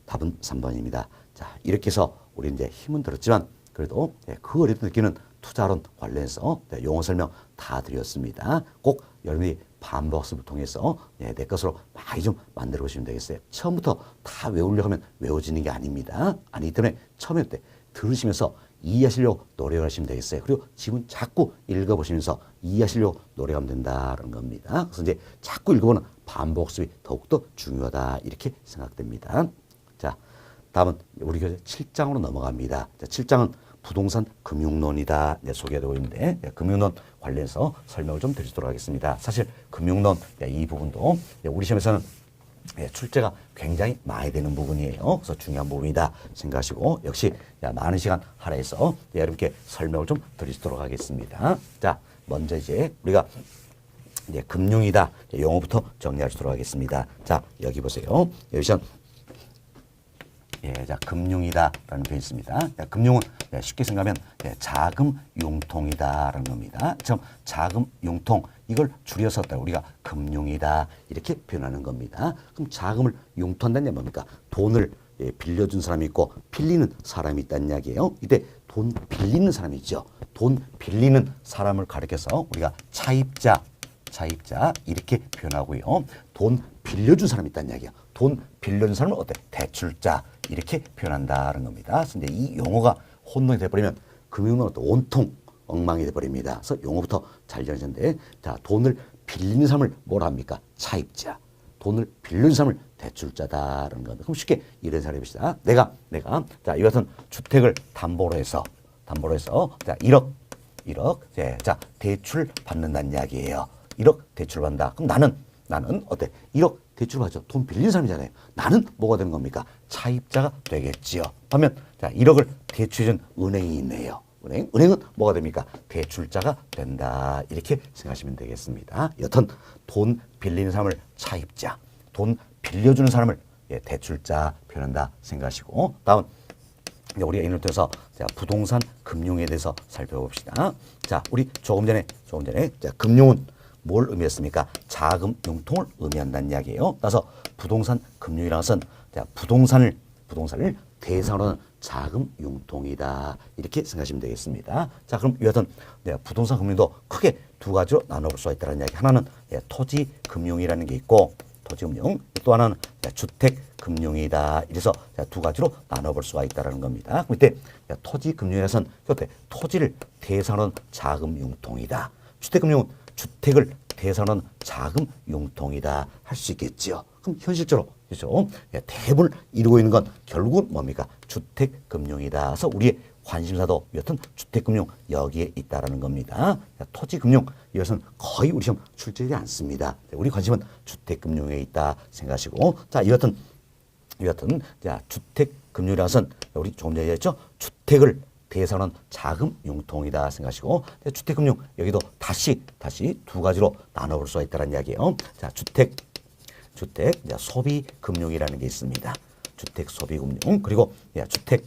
답은 3번입니다. 자, 이렇게 해서 우리 이제 힘은 들었지만 그래도 그 어려운 느끼는 투자론 관련해서 용어 설명 다 드렸습니다. 꼭 여러분이 반복학습을 통해서 내 것으로 많이 좀 만들어 보시면 되겠어요. 처음부터 다 외우려고 하면 외워지는 게 아닙니다. 아니기 때문에 처음에 때 들으시면서 이해하시려고 노력하시면 되겠어요. 그리고 지문 자꾸 읽어보시면서 이해하시려고 노력하면 된다는 겁니다. 그래서 이제 자꾸 읽어보는 반복습이 더욱더 중요하다 이렇게 생각됩니다. 자, 다음은 우리 교재 7장으로 넘어갑니다. 자, 7장은 부동산 금융론이다 소개되고 있는데 금융론 관련해서 설명을 좀 드리도록 하겠습니다. 사실 금융론 이 부분도 우리 시험에서는 출제가 굉장히 많이 되는 부분이에요. 그래서 중요한 부분이다 생각하시고 역시 많은 시간 할애해서 여러분께 설명을 좀 드리도록 하겠습니다. 자, 먼저 이제 우리가 금융이다 용어부터 정리하도록 하겠습니다. 자, 여기 보세요. 여기서 자, 금융이다라는 표현이 있습니다. 금융은 쉽게 생각하면 자금 융통이다라는 겁니다. 참 자금 융통 이걸 줄여서 우리가 금융이다 이렇게 표현하는 겁니다. 그럼 자금을 융통한다는 게 뭡니까? 돈을 빌려준 사람이 있고 빌리는 사람이 있다는 이야기예요. 이때 돈 빌리는 사람이 있죠. 돈 빌리는 사람을 가리켜서 우리가 차입자 이렇게 표현하고요. 돈 빌려준 사람이 있다는 이야기예요. 돈 빌려준 사람은 어때? 대출자 이렇게 표현한다는 겁니다. 그런데 이 용어가 혼동이 돼버리면 금융은 온통 엉망이 돼버립니다. 그래서 용어부터 잘 정하셨는데 자, 돈을 빌리는 사람을 뭐라 합니까? 차입자. 돈을 빌리는 사람을 대출자다라는 겁니다. 그럼 쉽게 이런 사례 봅시다. 내가 자, 이 같은 주택을 담보로 해서 자, 1억 자, 대출 받는다는 이야기예요. 1억 대출 받는다. 그럼 나는 어때? 1억 대출 받죠. 돈 빌린 사람이잖아요. 나는 뭐가 되는 겁니까? 차입자가 되겠지요. 반면 자, 1억을 대출해준 은행이 있네요. 은행은 뭐가 됩니까? 대출자가 된다. 이렇게 생각하시면 되겠습니다. 여튼 돈 빌리는 사람을 차입자, 돈 빌려주는 사람을 대출자 표현한다 생각하시고 다음 우리가 이를 통해서 부동산 금융에 대해서 살펴봅시다. 자, 우리 조금 전에 자, 금융은 뭘 의미했습니까? 자금 융통을 의미한다는 이야기예요. 따라서 부동산 금융이라는 것은 부동산을 대상으로 하는 자금 융통이다. 이렇게 생각하시면 되겠습니다. 자, 그럼 여하튼 부동산 금융도 크게 두 가지로 나눠볼 수가 있다는 이야기. 하나는 토지 금융이라는 게 있고 토지 금융, 또 하나는 주택 금융이다. 이래서 두 가지로 나눠볼 수가 있다는 겁니다. 그럼 이때 토지 금융에서는 토지를 대상으로 하는 자금 융통이다. 주택 금융은 주택을 대상으로 하는 자금 융통이다 할 수 있겠죠. 그럼 현실적으로 그렇죠? 대부분을 이루고 있는 건 결국은 뭡니까? 주택금융이다. 그래서 우리의 관심사도 여튼 주택금융 여기에 있다라는 겁니다. 토지금융 이것은 거의 우리 시험 출제되지 않습니다. 우리 관심은 주택금융에 있다 생각하시고 자 여튼 자 주택금융이라는 것은 우리 조금 전에 얘기했죠. 주택을 대상은 자금 융통이다 생각하시고 주택금융 여기도 다시 두 가지로 나눠볼 수가 있다는 이야기예요. 자 주택 소비 금융이라는 게 있습니다. 주택 소비 금융 그리고 주택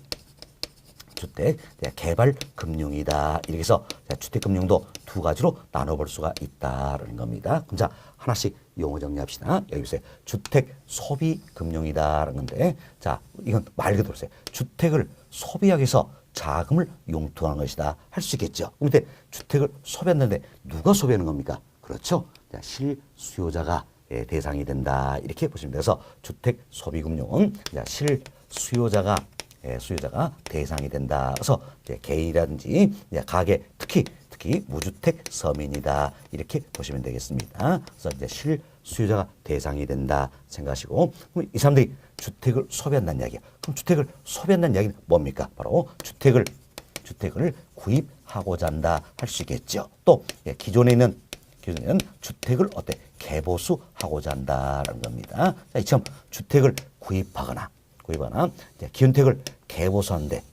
개발 금융이다. 이렇게 해서 주택 금융도 두 가지로 나눠볼 수가 있다는 겁니다. 그럼 자 하나씩 용어 정리합시다. 여기 보세요. 주택 소비 금융이다라는 건데 자 이건 말 그대로 보세요. 주택을 소비하기 위해서 자금을 융통하는 것이다 할 수 있겠죠. 그런데 주택을 소비했는데 누가 소비하는 겁니까? 그렇죠. 자, 실수요자가 대상이 된다 이렇게 보시면 돼서 주택 소비금융은 실수요자가 대상이 된다. 그래서 개인이라든지 가게 특히 무주택 서민이다 이렇게 보시면 되겠습니다. 그래서 실수요자가 대상이 된다 생각하시고 그럼 이 사람들이 주택을 소비한다는 이야기야. 그럼 주택을 소비한다는 이야기는 뭡니까? 바로 주택을 구입하고자 한다 할 수 있겠죠. 또 기존에 있는 주택을 개보수하고자 한다는 겁니다. 자, 이처럼 주택을 구입하거나 기존택을 개보수하는데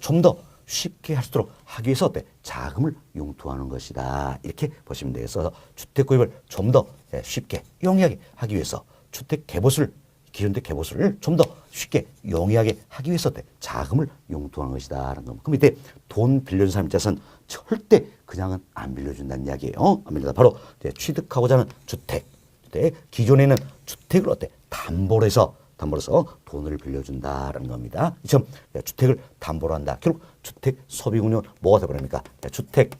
좀 더 쉽게 할 수 있도록 하기 위해서 자금을 융통하는 것이다. 이렇게 보시면 되겠어서 주택 구입을 좀 더 쉽게 용이하게 하기 위해서 기존택 개보수를 좀 더 쉽게 용이하게 하기 위해서 자금을 융통하는 것이다라는 겁니다. 그럼 이때 돈 빌려준 사람 입장에서는 절대 그냥은 안 빌려준다는 이야기예요. 안 빌려다 바로 취득하고자 하는 주택 기존에 있는 주택을 담보로 해서 돈을 빌려준다라는 겁니다. 이처럼 주택을 담보로 한다. 결국 주택 소비금융은 뭐가 되버립니까? 주택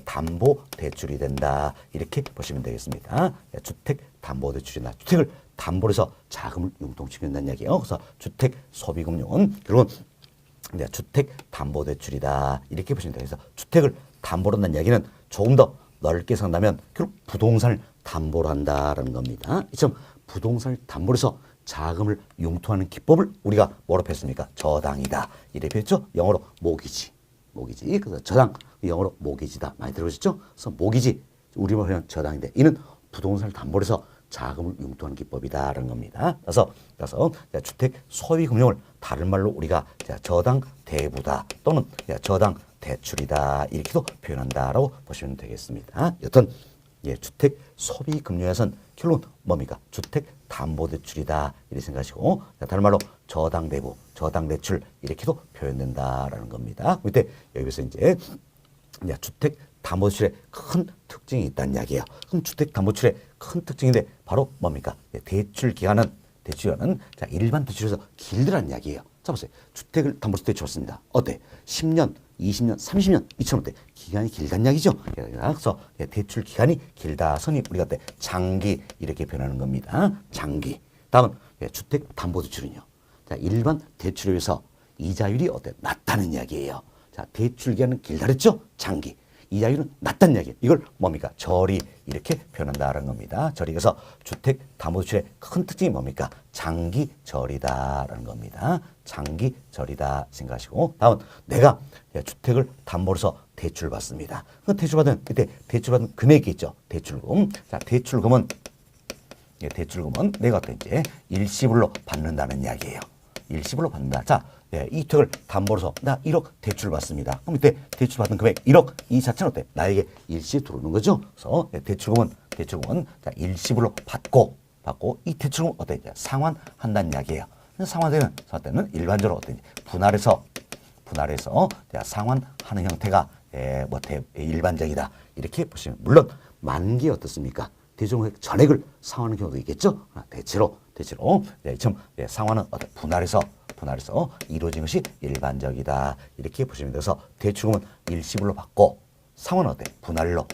담보 대출이 된다. 이렇게 보시면 되겠습니다. 주택 담보 대출이나 주택을 담보로 해서 자금을 융통시킨다는 이야기예요. 그래서 주택 소비금융은 결국은 주택 담보 대출이다. 이렇게 보시면 돼요. 그래서 주택을 담보로 한다는 이야기는 조금 더 넓게 생각하면 결국 부동산을 담보로 한다라는 겁니다. 이처럼 부동산을 담보로 해서 자금을 융통하는 기법을 우리가 뭐로 했습니까? 저당이다. 이렇게 했죠? 영어로 모기지. 모기지. 그래서 저당, 영어로 모기지다. 많이 들어보셨죠? 그래서 모기지, 우리말로 하면 저당인데, 이는 부동산을 담보로 해서 자금을 융통하는 기법이다라는 겁니다. 그래서 주택 소비 금융을 다른 말로 우리가 저당 대부다 또는 저당 대출이다 이렇게도 표현한다라고 보시면 되겠습니다. 여튼 주택 소비 금융에서는 결론 뭡니까? 주택 담보 대출이다 이렇게 생각하시고, 다른 말로 저당 대부, 저당 대출 이렇게도 표현된다라는 겁니다. 그때 여기서 이제 주택 담보대출의 큰 특징이 있다는 이야기예요. 그럼 주택담보대출의 큰 특징인데 바로 뭡니까? 대출 기간은 자, 일반 대출에서 길더라는 이야기예요. 자, 보세요. 주택을 담보로 대출했습니다. 어때? 10년, 20년, 30년 이처럼 어때? 기간이 길다는 이야기죠. 그래서 대출 기간이 길다. 선이 우리가 때 장기 이렇게 표현하는 겁니다. 장기. 다음은 주택담보대출은요. 자, 일반 대출에 비해서 이자율이 어때? 낮다는 이야기예요. 자, 대출 기간은 길다 그랬죠? 장기. 이자율은 낮다는 이야기. 이걸 뭡니까? 저리 이렇게 표현한다는 겁니다. 저리. 그래서 주택담보대출의 큰 특징이 뭡니까? 장기저리다라는 겁니다. 장기저리다 생각하시고, 다음 내가 주택을 담보로 해서 대출 받습니다. 그 대출받은 그때 대출받은 금액이 있죠. 대출금. 자, 대출금은 내가 이제 일시불로 받는다는 이야기예요. 일시불로 받는다. 자, 이 주택을 담보로 해서 나 1억 대출 받습니다. 그럼 이때 대출 받은 금액 1억 이 자체는 어때? 나에게 일시 들어오는 거죠. 그래서 대출금은 자, 일시불로 받고 이 대출금은 어때? 상환한다는 이야기예요. 상환되는 때는 일반적으로 어때? 분할해서 상환하는 형태가 일반적이다. 이렇게 보시면, 물론 만기 어떻습니까? 대출금 전액을 상환하는 경우도 있겠죠. 대체로 상환은 어떤 분할해서 이루어진 것이 일반적이다. 이렇게 보시면 돼서 대출금은 일시불로 받고 상환은 어때? 분할로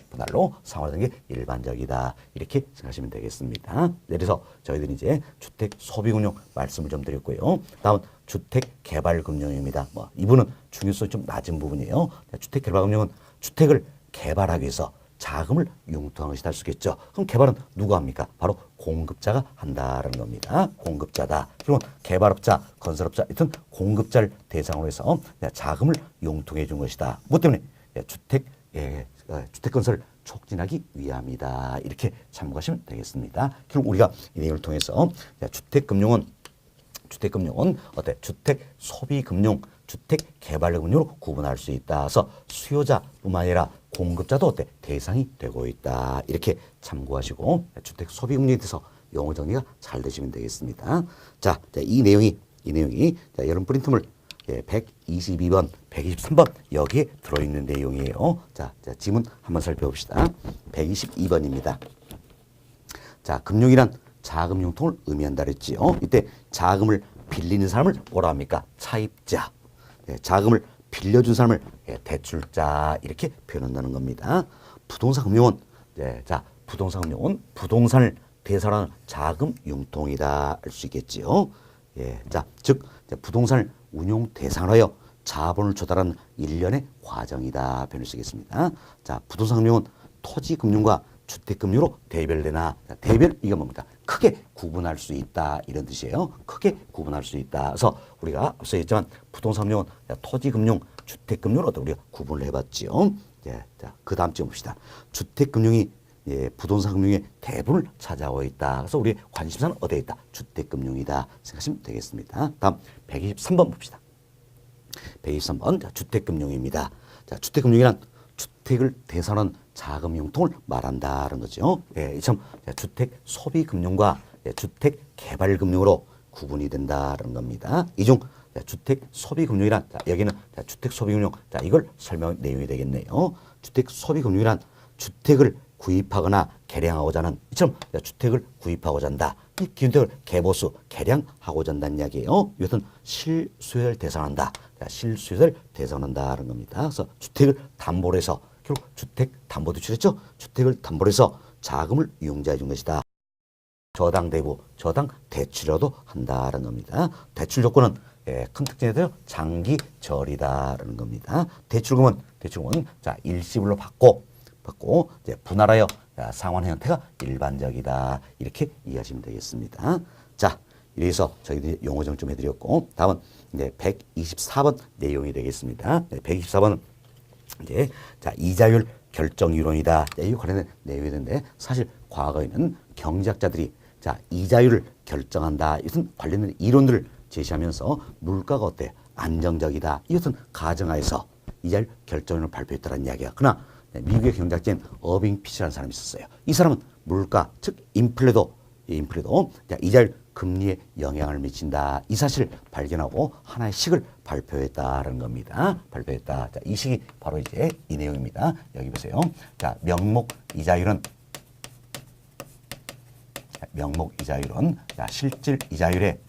상환하는 게 일반적이다. 이렇게 생각하시면 되겠습니다. 그래서 저희들이 이제 주택 소비금융 말씀을 좀 드렸고요. 다음 주택 개발금융입니다. 이분은 중요성이 좀 낮은 부분이에요. 주택 개발금융은 주택을 개발하기 위해서 자금을 융통한 것이다 할 수 있겠죠. 그럼 개발은 누가 합니까? 바로 공급자가 한다는 겁니다. 공급자다. 그리고 개발업자, 건설업자, 하여튼 공급자를 대상으로 해서 자금을 융통해 준 것이다. 무엇 때문에? 주택 건설을 촉진하기 위함이다. 이렇게 참고하시면 되겠습니다. 결국 우리가 이 내용을 통해서 주택금융은 어때? 주택 소비금융, 주택 개발금융으로 구분할 수 있다. 그래서 수요자뿐만 아니라 공급자도 어때? 대상이 되고 있다. 이렇게 참고하시고 주택 소비금융에 대해서 용어 정리가 잘 되시면 되겠습니다. 자, 이 내용이 자, 여러분 프린트물 122번, 123번 여기에 들어있는 내용이에요. 자, 지문 한번 살펴봅시다. 122번입니다. 자, 금융이란 자금 융통을 의미한다 그랬지요. 이때 자금을 빌리는 사람을 뭐라 합니까? 차입자. 자금을 빌려준 사람을 대출자 이렇게 표현한다는 겁니다. 부동산 금융은 부동산을 대상으로 하는 자금 융통이다 할 수 있겠지요. 자, 즉 부동산을 운용 대상으로 하여 자본을 조달하는 일련의 과정이다 표현을 쓰겠습니다. 자, 부동산 금융은 토지 금융과 주택 금융으로 대별되나, 대별 이게 뭡니까? 크게 구분할 수 있다 이런 뜻이에요. 크게 구분할 수 있다. 그래서 우리가 앞서 했지만 부동산 금융은 토지 금융, 주택 금융으로 우리가 구분을 해봤지요. 자, 그 다음 점 봅시다. 주택 금융이 부동산 금융의 대부분을 차지하고 있다. 그래서 우리의 관심사는 어디에 있다? 주택 금융이다 생각하시면 되겠습니다. 다음 123번 봅시다. 123번 자, 주택 금융입니다. 자, 주택 금융이란 주택을 대상으로 자금 융통을 말한다는 거죠. 이처럼 주택 소비 금융과 주택 개발 금융으로 구분이 된다는 겁니다. 이중 주택 소비 금융이란 여기는 주택 소비 금융 이걸 설명 내용이 되겠네요. 주택 소비 금융이란 주택을 구입하거나 개량하고자 하는 이처럼 주택을 구입하고자 한다. 이 주택을 개보수 개량하고자 한다는 이야기예요. 이것은 실수요를 대상한다. 실수요를 대상한다는 겁니다. 그래서 주택을 담보로 해서 결국 주택 담보 대출했죠. 주택을 담보로 해서 자금을 이용자해 준 것이다. 저당 대부, 저당 대출이라도 한다는 겁니다. 대출 조건은 큰 특징에 대해서 장기절이다라는 겁니다. 대출금은 자 일시불로 받고 받고 이제 분할하여 상환 형태가 일반적이다. 이렇게 이해하시면 되겠습니다. 자, 이래서 저희들이 용어 정좀 해드렸고 다음은 이제 124번 내용이 되겠습니다. 124번은 이제 자 이자율 결정 이론이다. 이 관련된 내용인데 사실 과거에는 경제학자들이 자 이자율을 결정한다. 이것은 관련된 이론들을 제시하면서 물가가 어때? 안정적이다. 이것은 가정하에서 이자율 결정을 발표했다는 이야기야. 그러나 미국의 경제학자인 어빙 피시라는 사람이 있었어요. 이 사람은 물가, 즉 인플레도 이자율 금리에 영향을 미친다. 이 사실을 발견하고 하나의 식을 발표했다는 겁니다. 발표했다. 자, 이 식이 바로 이제 이 내용입니다. 여기 보세요. 자, 명목 이자율은 자, 실질 이자율의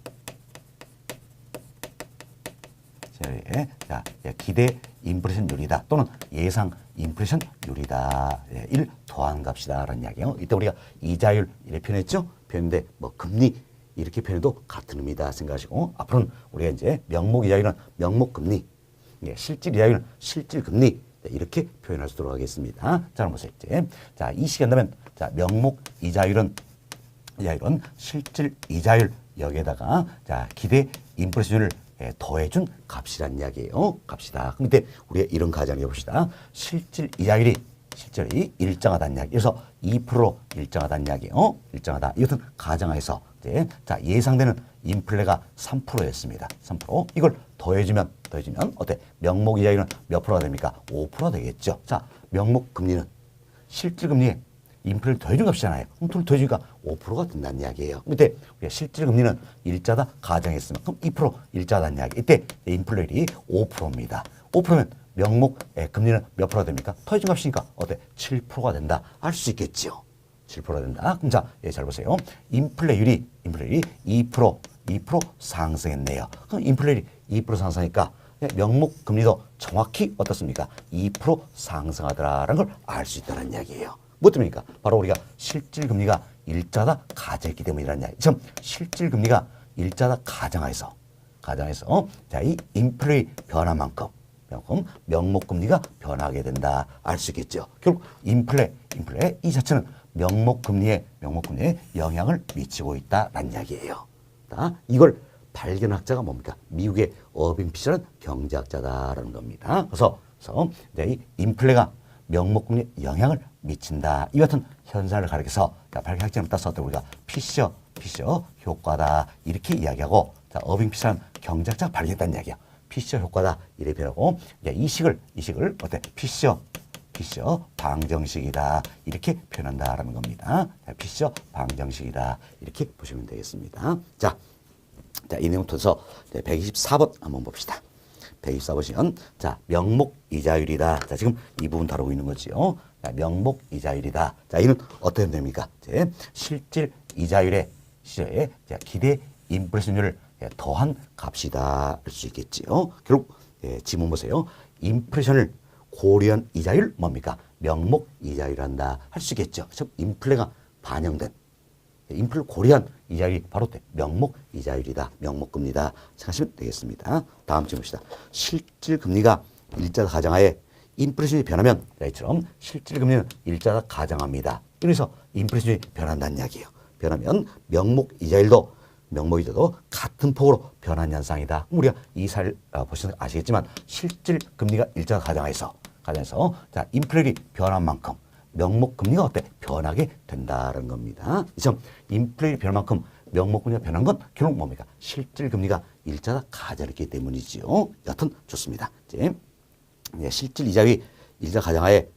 자, 기대 인플레이션율이다 또는 예상 인플레이션율이다. 를 더한 값이다라는 이야기예요. 이때 우리가 이자율 이렇게 표현했죠. 표현인데 뭐 금리 이렇게 표현해도 같은 의미다 생각하시고 앞으로는 우리가 이제 명목 이자율은 명목 금리, 실질 이자율은 실질 금리 이렇게 표현할 수 있도록 하겠습니다. 자, 보세요. 이제 자, 이 시간 되면 자, 명목 이자율은 실질 이자율 여기에다가 자, 기대 인플레이션율을 더해준 값이란 이야기예요. 값이다. 그럼 이때 우리가 이런 가정을 해봅시다. 실질 이자율이 일정하다는 이야기. 그래서 2% 일정하다는 이야기예요. 일정하다. 이것은 가정하에서 이제 자 예상되는 인플레가 3%였습니다. 3%. 이걸 더해주면 어때? 명목 이자율은 몇 프로가 됩니까? 5%가 되겠죠. 자 명목 금리는 실질 금리에 인플레를 더해준 값이잖아요. 그럼 둘 더해주니까 5%가 된다는 이야기예요. 이때 우리가 실질 금리는 일자다 가정했으면 그럼 2% 일자다는 이야기. 이때 인플레율이 5%입니다. 5%면 명목 금리는 몇 프로가 됩니까? 더해준 값이니까 어때? 7%가 된다. 알 수 있겠죠. 7%가 된다. 그럼 자, 잘 보세요. 인플레율이 2% 상승했네요. 그럼 인플레율이 2% 상승하니까 명목 금리도 정확히 어떻습니까? 2% 상승하더라라는 걸 알 수 있다는 이야기예요. 뭐 때문입니까? 바로 우리가 실질 금리가 일자다 가정했기 때문이라는 이야기. 지금 실질 금리가 일자다 가정하에서 자, 이 인플레의 변화만큼 명목 금리가 변하게 된다. 알 수 있겠죠. 결국 인플레 이 자체는 명목 금리에 영향을 미치고 있다라는 이야기예요. 자, 이걸 발견학자가 뭡니까? 미국의 어빙 피셔라는 경제학자다라는 겁니다. 그래서 이 인플레가 명목 금리에 영향을 미친다. 이 같은 현상을 가리켜서 발견학자를 따서 우리가 피셔 효과다 이렇게 이야기하고 자, 어빙 피셔라는 경제학자가 발견했다는 이야기야. 피셔 효과다 이렇게 표현하고 이 식을 어때? 피셔 방정식이다 이렇게 표현한다라는 겁니다. 피셔 방정식이다 이렇게 보시면 되겠습니다. 자, 이 내용 통해서 124번 한번 봅시다. 124번은 자 명목 이자율이다. 자 지금 이 부분 다루고 있는 거지요. 자, 명목 이자율이다. 자 이는 어떻게 됩니까? 실질 이자율의 기대 인플레이션율을 더한 값이다 할 수 있겠지요. 결국 지문 보세요. 인플레이션을 고려한 이자율 뭡니까? 명목 이자율한다 할 수 있겠죠. 즉 인플레가 반영된 인플레 고려한 이자율이 바로 명목 이자율이다. 명목 금리다 생각하시면 되겠습니다. 다음 질문 봅시다. 실질 금리가 일자다 가정하에 인플레이션이 변하면 이처럼 실질 금리는 일자다 가정합니다. 그래서 인플레이션이 변한다는 이야기예요. 변하면 명목 이자율도 같은 폭으로 변한 현상이다. 우리가 이 사례를 보시면 아시겠지만 실질 금리가 일자다 가정하에서 자 인플레율이 변한 만큼 명목 금리가 어때? 변하게 된다는 겁니다. 이처럼 인플레율이 변한 만큼 명목 금리가 변한 건 결국 뭡니까? 실질 금리가 일자다 가정했기 때문이지요. 여튼 좋습니다. 이제 실질 이자율이 일자다 가정하에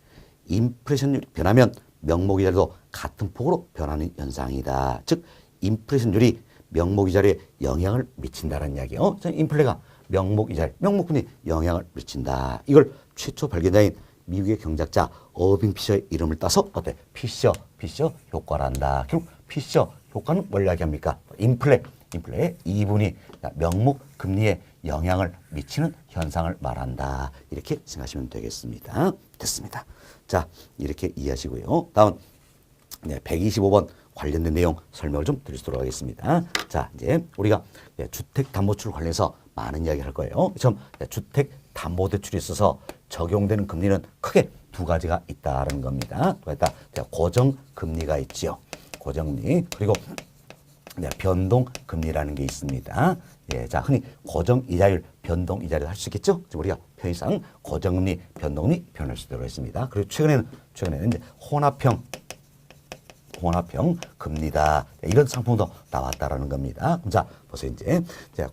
인플레이션율이 변하면 명목 이자율도 같은 폭으로 변하는 현상이다. 즉 인플레이션율이 명목 이자율에 영향을 미친다는 이야기예요. 인플레가 명목 이자율, 명목 금리에 영향을 미친다. 이걸 최초 발견자인 미국의 경제학자 어빙 피셔의 이름을 따서 어때? 피셔 효과란다. 결국 피셔 효과는 뭘 이야기합니까? 인플레 2분이 명목 금리에 영향을 미치는 현상을 말한다. 이렇게 생각하시면 되겠습니다. 됐습니다. 자, 이렇게 이해하시고요. 다음 125번 관련된 내용 설명을 좀 드리도록 하겠습니다. 자, 이제 우리가 주택담보대출 관련해서 많은 이야기를 할 거예요. 처음 주택담보대출에 있어서 적용되는 금리는 크게 두 가지가 있다는 겁니다. 또 있다. 자, 고정금리가 있지요. 고정금리. 그리고 네, 변동금리라는 게 있습니다. 예, 자, 흔히 고정이자율, 변동이자율 할 수 있겠죠? 우리가 편의상 고정금리, 변동금리 표현할 수 있도록 했습니다. 그리고 최근에는 이제 혼합형 금리다. 이런 상품도 나왔다라는 겁니다. 그럼 자, 보세요. 이제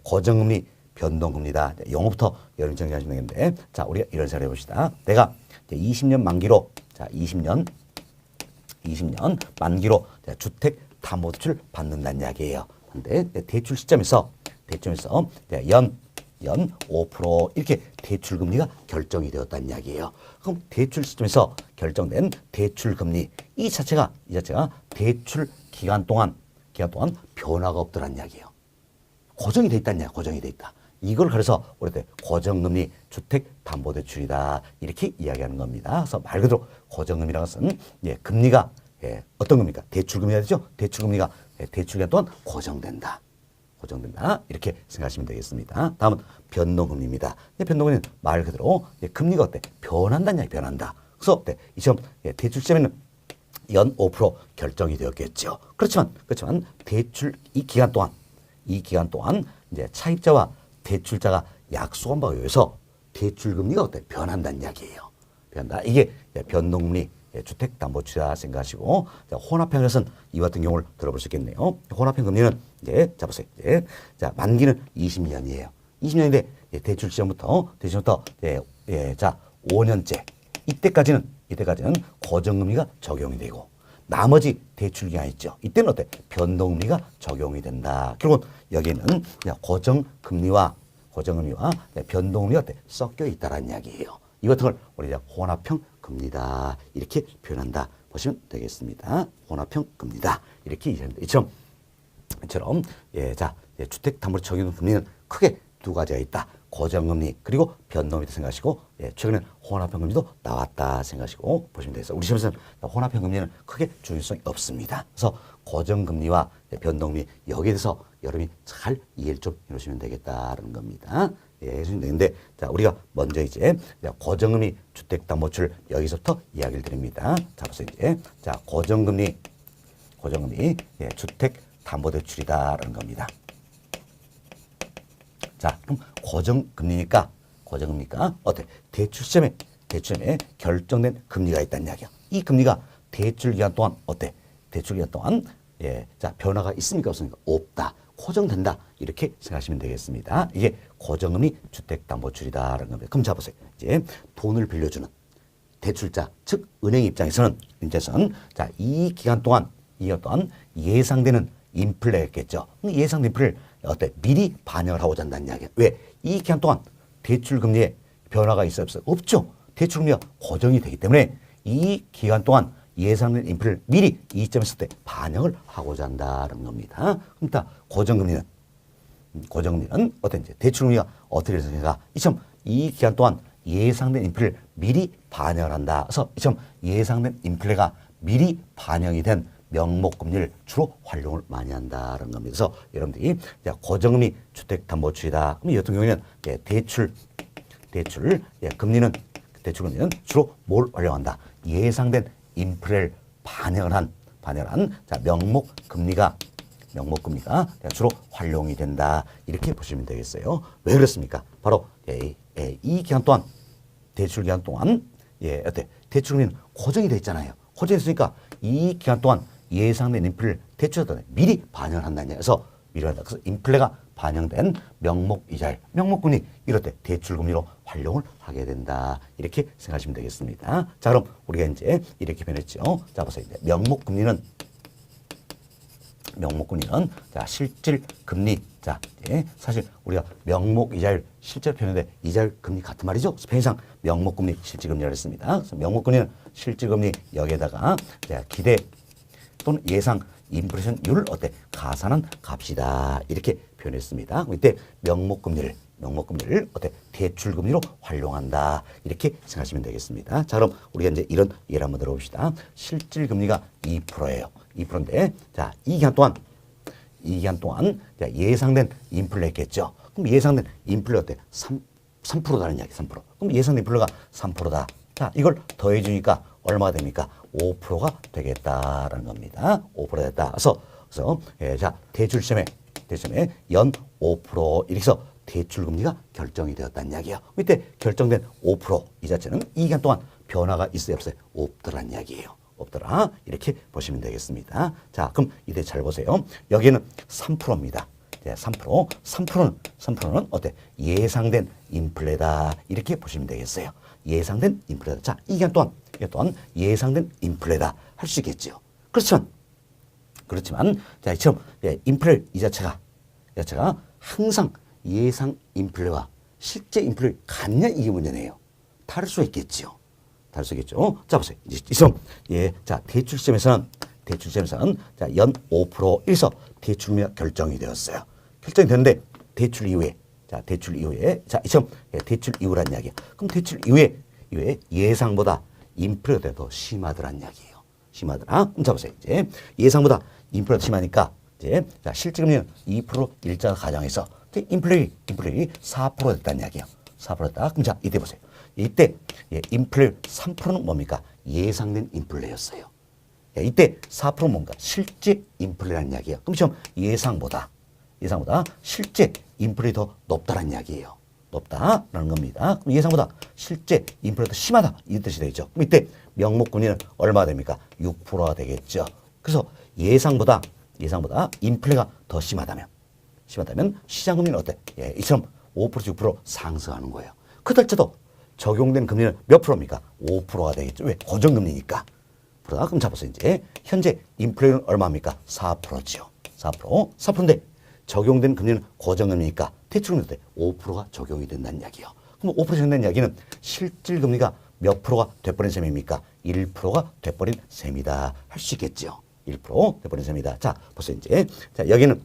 고정금리, 변동금리다. 영어부터 여러분 정리하시면 되겠는데, 자, 우리가 이런 식으로 해봅시다. 내가 이제 20년 만기로, 자, 20년 만기로 주택 담보대출 받는다는 이야기예요. 근데 대출 시점에서 연 5% 이렇게 대출 금리가 결정이 되었다는 이야기예요. 그럼 대출 시점에서 결정된 대출 금리 이 자체가 대출 기간 동안 변화가 없더란 이야기예요. 고정이 돼 있다는 이야기, 고정이 돼 있다. 이걸 그래서 우리 때 고정금리 주택담보대출이다 이렇게 이야기하는 겁니다. 그래서 말 그대로 고정금리라는 것은 금리가 어떤 겁니까? 대출금리가 되죠. 대출금리가 대출기간 동안 고정된다. 이렇게 생각하시면 되겠습니다. 다음은 변동금리입니다. 변동금리는 말 그대로 금리가 어때? 변한다는 이야기, 변한다. 그래서 이 시험 대출 시점에는 연 5% 결정이 되었겠죠. 그렇지만 대출 이 기간 동안 이제 차입자와 대출자가 약속한 바에 의해서 대출 금리가 어때? 변한다는 이야기예요. 변한다. 이게 변동금리 주택담보대출이라 생각하시고, 혼합형 것은 이와 같은 경우를 들어볼 수 있겠네요. 혼합형 금리는 자 보세요. 자, 만기는 20년이에요. 20년인데 대출 시점부터 자 5년째 이때까지는 고정금리가 적용이 되고, 나머지 대출 기간 있죠. 이때는 어때? 변동금리가 적용이 된다. 결국은 여기에는 고정금리와 변동금리가 어때? 섞여 있다라는 이야기예요. 이 같은 걸 우리가 혼합형 금리다 이렇게 표현한다 보시면 되겠습니다. 혼합형 금리다 이렇게 이해합니다. 이처럼 주택담보대출 적용 금리는 크게 두 가지가 있다. 고정금리 그리고 변동금리도 생각하시고, 최근에 혼합형 금리도 나왔다 생각하시고 보시면 되겠습니다. 우리 시험에서는 혼합형 금리는 크게 중요성이 없습니다. 그래서 고정금리와 변동금리 여기에 대해서 여러분이 잘 이해를 좀 해놓으시면 되겠다는 겁니다. 근데 자, 우리가 먼저 이제 고정금리 주택담보대출 여기서부터 이야기를 드립니다. 자, 보세요. 자, 고정금리 주택담보대출이다라는 겁니다. 자, 그럼 고정금리니까 어때? 대출 시점에 결정된 금리가 있다는 이야기야. 이 금리가 대출 기간 동안 어때? 대출 기간 동안 자, 변화가 있습니까? 없습니까? 없다. 고정된다. 이렇게 생각하시면 되겠습니다. 이게 고정금리 주택담보대출이다라는 겁니다. 그럼 자 보세요. 이제 돈을 빌려주는 대출자, 즉 은행 입장에서는 자, 이 기간 동안 예상되는 인플레겠죠. 예상된 인플레를 어때? 미리 반영을 하고자 한다는 이야기예요. 왜? 이 기간 동안 대출 금리에 변화가 있어 없어요? 없죠. 대출 금리가 고정이 되기 때문에 이 기간 동안 예상된 인플레를 미리 이 시점에 있을 때 반영을 하고자 한다는 겁니다. 그럼 다 고정금리는 어떤지 대출금리가 어떻게 되는가? 이 기간 동안 예상된 인플레를 미리 반영을 한다. 그래서 예상된 인플레가 미리 반영이 된 명목금리를 주로 활용을 많이 한다는 겁니다. 그래서 여러분들이 고정금리 주택담보대출이다. 그럼 이 같은 경우에는 대출금리는 주로 뭘 활용한다? 예상된 인플레를 반영을 한 자, 명목금리가 주로 활용이 된다. 이렇게 보시면 되겠어요. 왜 그렇습니까? 바로 이 기간 동안 대출 기간 동안 어때? 대출금리는 고정이 돼 있잖아요. 고정이 됐으니까 이 기간 동안 예상된 인플레를 대출하던 미리 반영을 한다는 얘기예요. 그래서 그래서 인플레가 반영된 명목금리 이럴 때 대출금리로 활용을 하게 된다. 이렇게 생각하시면 되겠습니다. 자, 그럼 우리가 이제 이렇게 변했죠. 자, 보세요. 명목금리는 자, 실질금리. 자, 사실 우리가 명목이자율 실제로 표현인데 이자율 금리 같은 말이죠. 편의상 명목금리 실질금리라고 했습니다. 그래서 명목금리는 실질금리 여기에다가 기대 또는 예상 인플레이션율을 어때? 가산한 값이다. 이렇게 표현했습니다. 이때 명목금리를 어때? 대출금리로 활용한다. 이렇게 생각하시면 되겠습니다. 자, 그럼 우리가 이제 이런 예를 한번 들어봅시다. 실질금리가 2%예요. 2%인데, 자, 이 기간 동안 예상된 인플레겠죠. 그럼 예상된 인플레 어때? 3%다는 이야기, 3%. 그럼 예상된 인플레가 3%다. 자, 이걸 더해주니까 얼마가 됩니까? 5%가 되겠다라는 겁니다. 5%가 됐다. 그래서 자, 대출시험에 연 5% 이렇게 해서 대출금리가 결정이 되었다는 이야기예요. 이때 결정된 5% 이 자체는 이 기간 동안 변화가 있어요, 없어요? 없더란 이야기예요. 없더라. 이렇게 보시면 되겠습니다. 자, 그럼 이때 잘 보세요. 여기는 3%입니다. 3%는 어때? 예상된 인플레다. 이렇게 보시면 되겠어요. 예상된 인플레다. 자, 이 기간 또한 예상된 인플레다. 할 수 있겠죠. 그렇지만, 자, 이처럼 인플레 이 자체가 항상 예상 인플레와 실제 인플레 같냐 이게 문제네요. 다를 수 있겠죠. 자, 보세요. 이처럼 자, 대출 시점에서는 자, 연 5%에서 대출금리가 결정이 되었어요. 결정이 됐는데 대출 이후에 자, 이처럼 대출 이후란 이야기야. 그럼 대출 이후에 예상보다 인플레가 더 심하더란 이야기예요. 심하더라. 그럼 자, 보세요. 이제 예상보다 인플레가 심하니까 이제 자, 실제 금리는 2% 일자 가정에서 인플레이 4% 됐다는 이야기예요. 4% 됐다. 그럼 자, 이때 보세요. 이때 인플레 3%는 뭡니까? 예상된 인플레였어요. 이때 4%는 뭔가? 실제 인플레라는 이야기예요. 그럼 지금 예상보다 실제 인플레이 더 높다는 이야기예요. 높다라는 겁니다. 그럼 예상보다 실제 인플레가 더 심하다 이 뜻이 되죠. 그럼 이때 명목금리는 얼마가 됩니까? 6%가 되겠죠. 그래서 예상보다 인플레가 더 심하다면 시장금리는 어때? 이처럼 5% 6% 상승하는 거예요. 그럴지도 적용된 금리는 몇 프로입니까? 5%가 되겠죠. 왜? 고정금리니까. 그럼 잡았어요. 이제 현재 인플레는 얼마입니까? 4%죠. 4%인데 적용된 금리는 고정금리니까 대출금리 때 5%가 적용이 된다는 이야기예요. 그럼 5% 적용된 이야기는 실질금리가 몇 프로가 돼버린 셈입니까? 1%가 돼버린 셈이다. 할 수 있겠죠. 1% 돼버린 셈이다. 자, 보세요. 이제 자, 여기는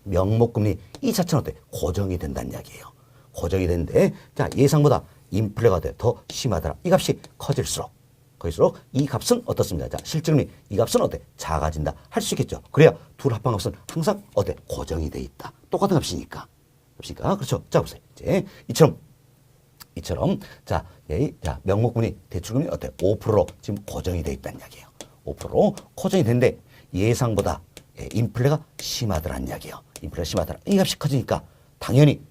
명목금리 이 자체는 어때? 고정이 된다는 이야기예요. 고정이 되는데 자, 예상보다 인플레가 더 심하더라. 이 값이 커질수록 이 값은 어떻습니까? 자, 실질금리 이 값은 어때? 작아진다. 할 수 있겠죠. 그래야 둘 합방값은 항상 어때? 고정이 돼 있다. 똑같은 값이니까. 그렇죠. 자, 보세요. 이제 이처럼 자, 명목금리 대출금리 어때? 5%로 지금 고정이 돼 있다는 이야기예요. 5%로 고정이 되는데 예상보다 인플레가 심하더란 이야기예요. 인플레가 심하더라. 이 값이 커지니까 당연히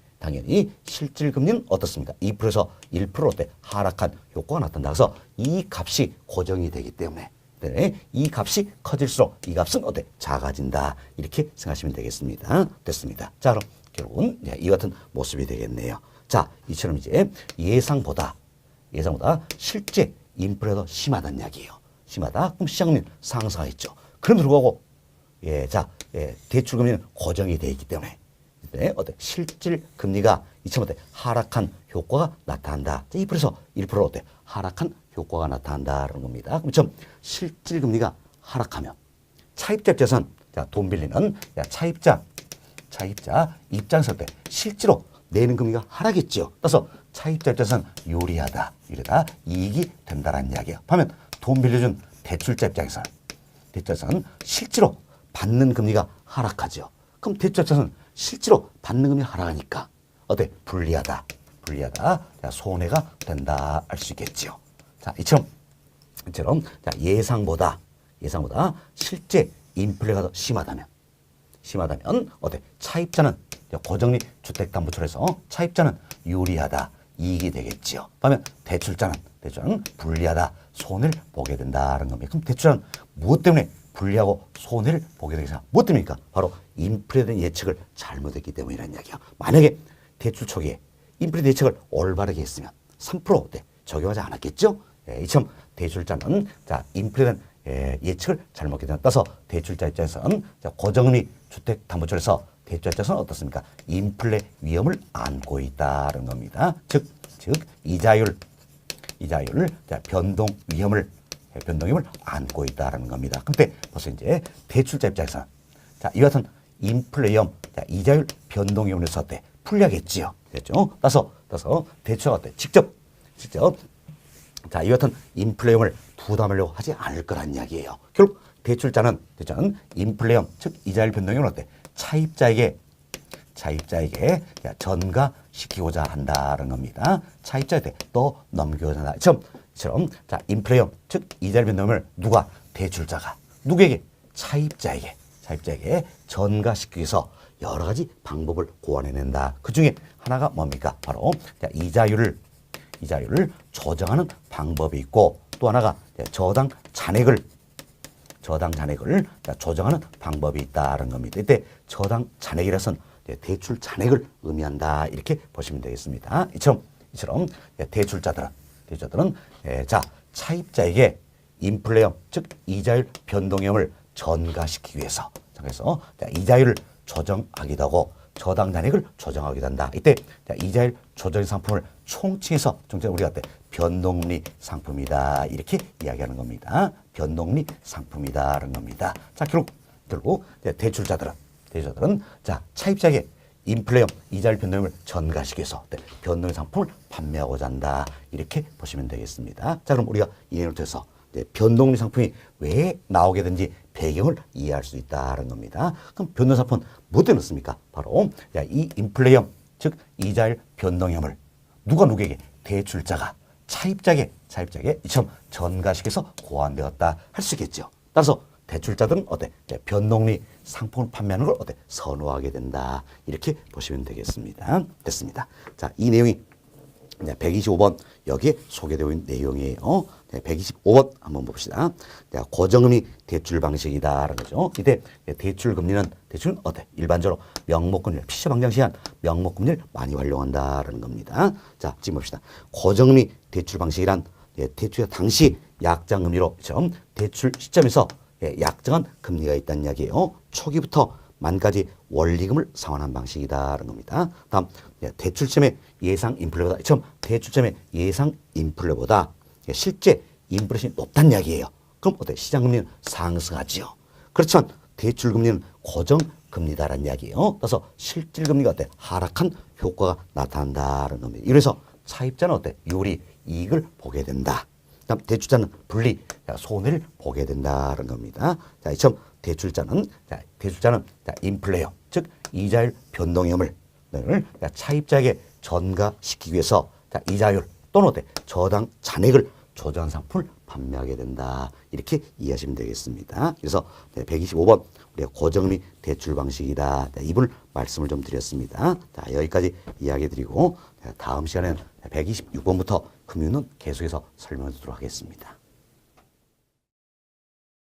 실질금리는 어떻습니까? 2%에서 1% 때 하락한 효과가 나타난다. 그래서 이 값이 고정이 되기 때문에 이 값이 커질수록 이 값은 어때? 작아진다. 이렇게 생각하시면 되겠습니다. 됐습니다. 자, 그럼 결국은 이 같은 모습이 되겠네요. 자, 이처럼 이제 예상보다 실제 인플레가 더 심하다는 이야기예요. 심하다. 그럼 시장금리는 상승하겠죠. 그럼에도 불구하고 대출금리는 고정이 되어 있기 때문에 어때? 실질 금리가 이처럼 어때? 하락한 효과가 나타난다. 2%에서 1% 어때? 하락한 효과가 나타난다라는 겁니다. 그럼 좀 실질 금리가 하락하면 차입자 입장에서는 자, 돈 빌리는 차입자 입장에서 어때? 실제로 내는 금리가 하락했죠. 따라서 차입자 입장에서는 유리하다. 이익이 된다라는 이야기예요. 반면 돈 빌려준 대출자 입장에서는 실제로 받는 금리가 하락하죠. 그럼 대출자 입장에서는 실제로 받는 금리가 하락하니까 어때? 불리하다. 자, 손해가 된다 할 수 있겠죠. 자, 이처럼 자, 예상보다 실제 인플레가 더 심하다면 어때? 차입자는 고정리 주택담보철에서 차입자는 유리하다. 이익이 되겠지요. 반면 대출자는 불리하다. 손해를 보게 된다는 겁니다. 그럼 대출자는 무엇 때문에 불리하고 손해를 보게 되겠습니까? 무엇 때문입니까? 바로 인플레에 대한 예측을 잘못했기 때문이라는 이야기야. 만약에 대출 초기에 인플레 예측을 올바르게 했으면 3%대 적용하지 않았겠죠? 이처럼 대출자는 자, 인플레에 대한 예측을 잘못하게 되면 따라서 대출자 입장에서는 고정금리 주택담보철에서 대출자 입장에서는 어떻습니까? 인플레 위험을 안고 있다는 겁니다. 즉 이자율 자, 변동 위험을 안고 있다는 겁니다. 근데 벌써 이제 대출자 입장에서는 자, 이 같은 인플레 위험, 자, 이자율 변동 위험에서 어때? 풀려야겠지요. 됐죠? 따라서 대출자가 어때? 직접 자, 이 같은 인플레 위험을 부담하려고 하지 않을 거란 이야기예요. 결국 대출자는 인플레 위험, 즉 이자율 변동 위험을 어때? 차입자에게 전가시키고자 한다는 겁니다. 차입자한테 또 넘겨주자. 지금 이처럼 자 인플레형 즉 이자율 변동을 누가 대출자가 누구에게 차입자에게 전가시키기 위해서 여러 가지 방법을 고안해낸다. 그 중에 하나가 뭡니까? 바로 자, 이자율을 조정하는 방법이 있고 또 하나가 저당 잔액을 조정하는 방법이 있다는 겁니다. 이때 저당 잔액이라서는 대출 잔액을 의미한다. 이렇게 보시면 되겠습니다. 이처럼 대출자들은 자 차입자에게 인플레형 즉 이자율 변동형을 전가시키기 위해서 그래서 이자율을 조정하기도 하고 저당 잔액을 조정하기도 한다. 이때 이자율 조정 상품을 총칭해서 우리가 변동금리 상품이다. 이렇게 이야기하는 겁니다. 변동금리 상품이다라는 겁니다. 자, 결국 대출자들은 자, 차입자에게 인플레형 이자율 변동을 전가시키기 위해서 변동의 상품을 판매하고자 한다. 이렇게 보시면 되겠습니다. 자, 그럼 우리가 이해를 통해서 변동금리 상품이 왜 나오게 된지 배경을 이해할 수 있다는 겁니다. 그럼 변동 상품은 뭐 때문에 넣습니까? 바로 이 인플레형 즉 이자율 변동형을 누구에게 대출자가 차입자에게 이처럼 전가시켜서 고안되었다 할 수 있겠죠. 따라서 대출자들은 변동금리 상품을 판매하는 걸 선호하게 된다. 이렇게 보시면 되겠습니다. 됐습니다. 자, 이 내용이 125번 여기에 소개되어 있는 내용이에요. 125번 한번 봅시다. 고정금리 대출 방식이다라는 거죠. 이때 대출은 일반적으로 명목금리를 피셔 방정 시한 명목금리를 많이 활용한다라는 겁니다. 자, 지금 봅시다. 고정금리 대출 방식이란 대출 당시 약정금리로 대출 시점에서 약정한 금리가 있다는 이야기예요. 초기부터 만가지 원리금을 상환한 방식이다라는 겁니다. 다음 대출 시점의 예상 인플레보다 실제 인플레이션이 높다는 이야기예요. 그럼 시장금리는 상승하지요. 그렇지만 대출금리는 고정금리다라는 이야기예요. 그래서 실질금리가 하락한 효과가 나타난다는 겁니다. 이래서 차입자는 유리 이익을 보게 된다. 다음 대출자는 불리 손해를 보게 된다는 겁니다. 자, 이처럼 대출자는 인플레형 즉 이자율 변동형을 차입자에게 전가시키기 위해서 이자율 또는 저당 잔액을 조정한 상품을 판매하게 된다. 이렇게 이해하시면 되겠습니다. 그래서 125번 우리가 고정금리 대출 방식이다. 이 부분을 말씀을 좀 드렸습니다. 자, 여기까지 이야기 드리고 다음 시간에는 126번부터 금융은 계속해서 설명해 드리도록 하겠습니다.